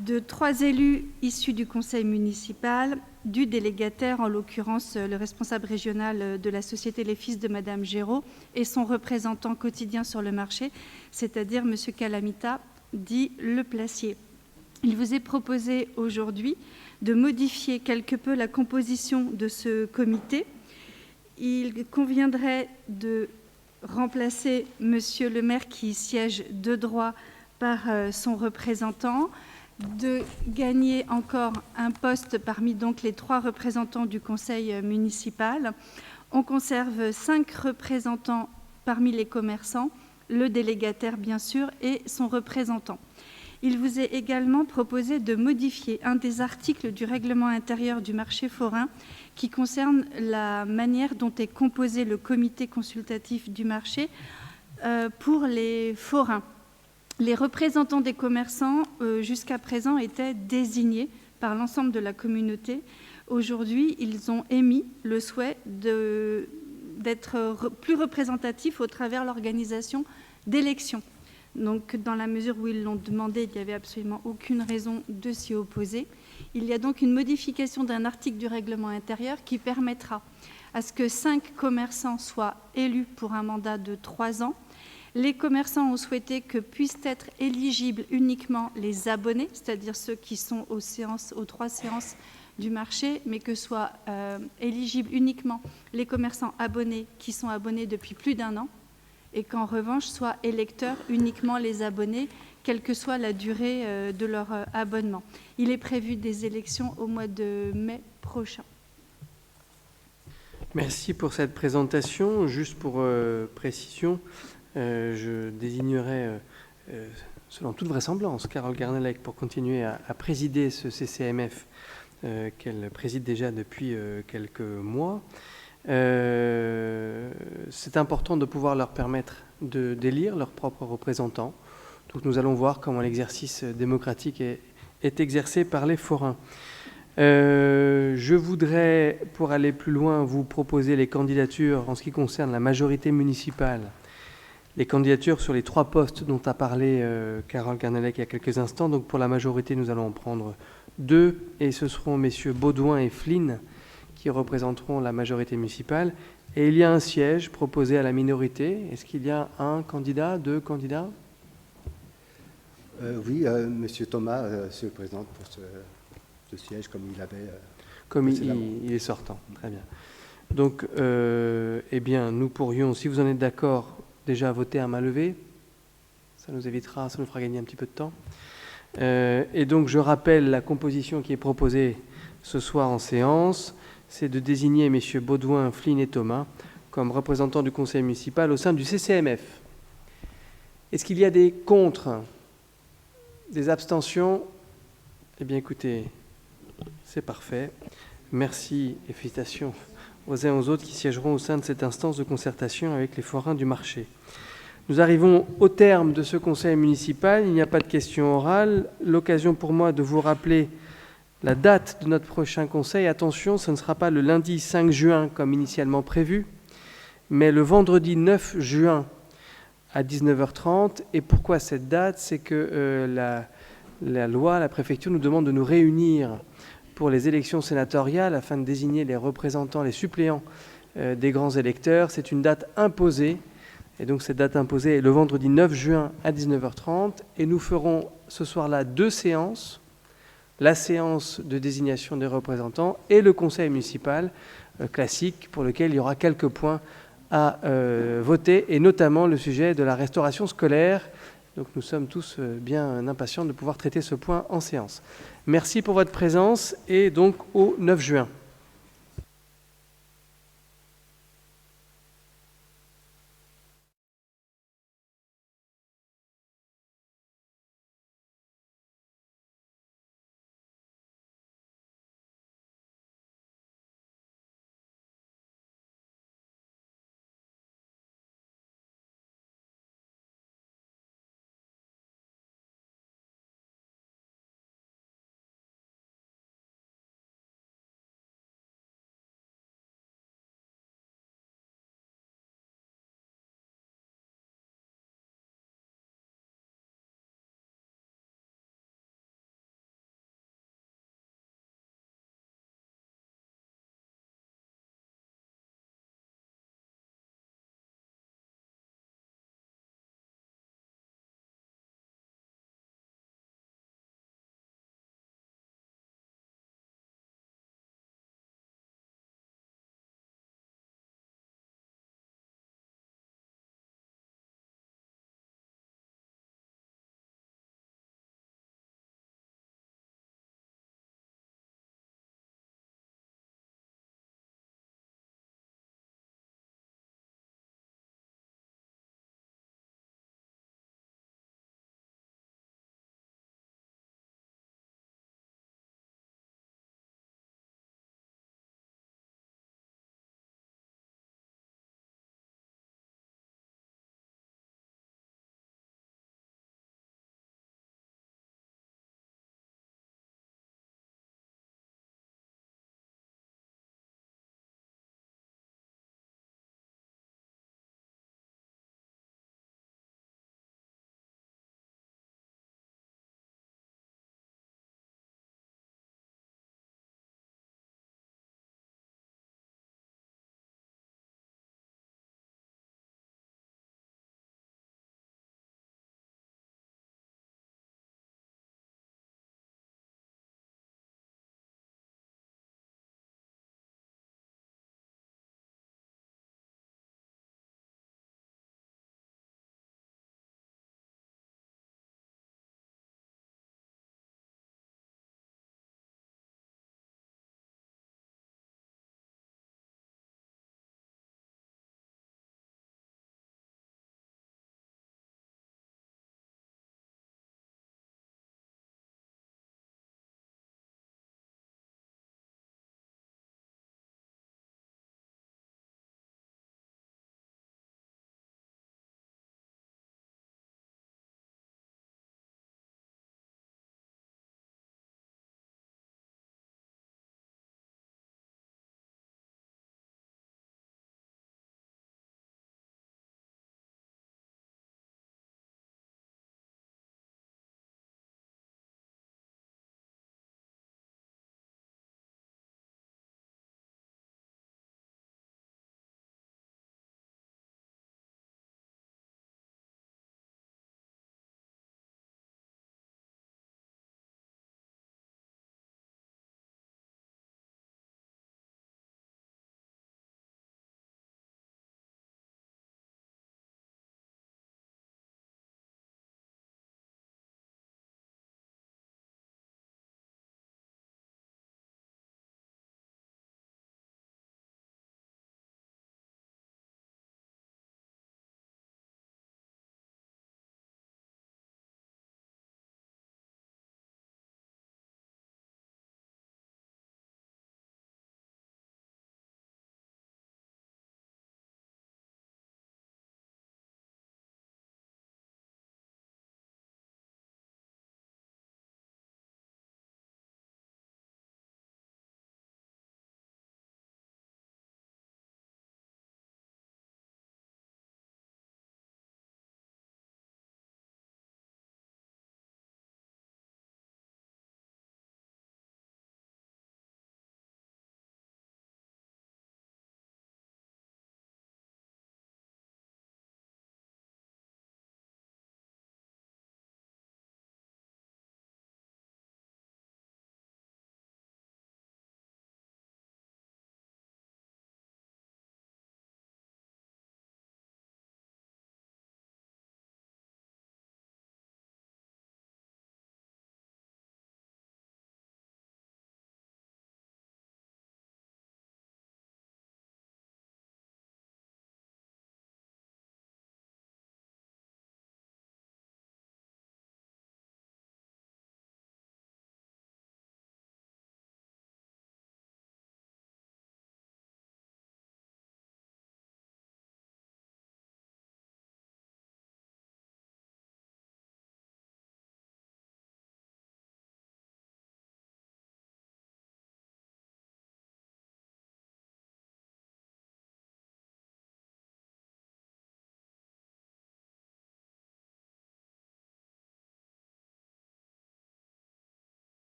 [SPEAKER 8] de 3 élus issus du conseil municipal, du délégataire, en l'occurrence le responsable régional de la société Les Fils de Madame Géraud, et son représentant quotidien sur le marché, c'est-à-dire M. Calamita, dit Le Placier. Il vous est proposé aujourd'hui de modifier quelque peu la composition de ce comité. Il conviendrait de remplacer M. le maire qui siège de droit par son représentant, de gagner encore un poste parmi donc les 3 représentants du conseil municipal. On conserve 5 représentants parmi les commerçants, le délégataire bien sûr et son représentant. Il vous est également proposé de modifier un des articles du règlement intérieur du marché forain qui concerne la manière dont est composé le comité consultatif du marché pour les forains. Les représentants des commerçants, jusqu'à présent, étaient désignés par l'ensemble de la communauté. Aujourd'hui, ils ont émis le souhait d'être plus représentatifs au travers de l'organisation d'élections. Donc, dans la mesure où ils l'ont demandé, il n'y avait absolument aucune raison de s'y opposer. Il y a donc une modification d'un article du règlement intérieur qui permettra à ce que 5 commerçants soient élus pour un mandat de 3 ans. Les commerçants ont souhaité que puissent être éligibles uniquement les abonnés, c'est-à-dire ceux qui sont aux 3 séances du marché, mais que soient éligibles uniquement les commerçants abonnés qui sont abonnés depuis plus d'1 an, et qu'en revanche soient électeurs uniquement les abonnés, quelle que soit la durée de leur abonnement. Il est prévu des élections au mois de mai prochain.
[SPEAKER 1] Merci pour cette présentation. Juste pour précision, je désignerai, selon toute vraisemblance, Carole Garnelec pour continuer à présider ce CCMF qu'elle préside déjà depuis quelques mois. C'est important de pouvoir leur permettre d'élire leurs propres représentants. Donc nous allons voir comment l'exercice démocratique est exercé par les forains. Je voudrais, pour aller plus loin, vous proposer les candidatures en ce qui concerne la majorité municipale. Les candidatures sur les 3 postes dont a parlé Carole Garnelec il y a quelques instants. Donc pour la majorité, nous allons en prendre 2 et ce seront messieurs Baudouin et Flynn qui représenteront la majorité municipale. Et il y a un siège proposé à la minorité. Est-ce qu'il y a un candidat, 2 candidats?
[SPEAKER 2] Oui, Monsieur Thomas se présente pour ce siège comme il avait.
[SPEAKER 1] Comme il est sortant, très bien. Donc, eh bien, nous pourrions, si vous en êtes d'accord, déjà voter à main levée. Ça nous évitera, ça nous fera gagner un petit peu de temps. Et donc, je rappelle la composition qui est proposée ce soir en séance. C'est de désigner messieurs Baudouin, Flynn et Thomas comme représentants du conseil municipal au sein du CCMF. Est-ce qu'il y a des contre, des abstentions? Eh bien, écoutez, c'est parfait. Merci et félicitations aux uns et aux autres qui siégeront au sein de cette instance de concertation avec les forains du marché. Nous arrivons au terme de ce conseil municipal. Il n'y a pas de questions orales. L'occasion pour moi de vous rappeler la date de notre prochain conseil. Attention, ce ne sera pas le lundi 5 juin comme initialement prévu, mais le vendredi 9 juin à 19h30. Et pourquoi cette date? C'est que la loi, la préfecture nous demande de nous réunir pour les élections sénatoriales afin de désigner les représentants, les suppléants des grands électeurs. C'est une date imposée. Et donc cette date imposée est le vendredi 9 juin à 19h30. Et nous ferons ce soir-là 2 séances. La séance de désignation des représentants et le conseil municipal classique pour lequel il y aura quelques points à voter, et notamment le sujet de la restauration scolaire. Donc nous sommes tous bien impatients de pouvoir traiter ce point en séance. Merci pour votre présence et donc au 9 juin.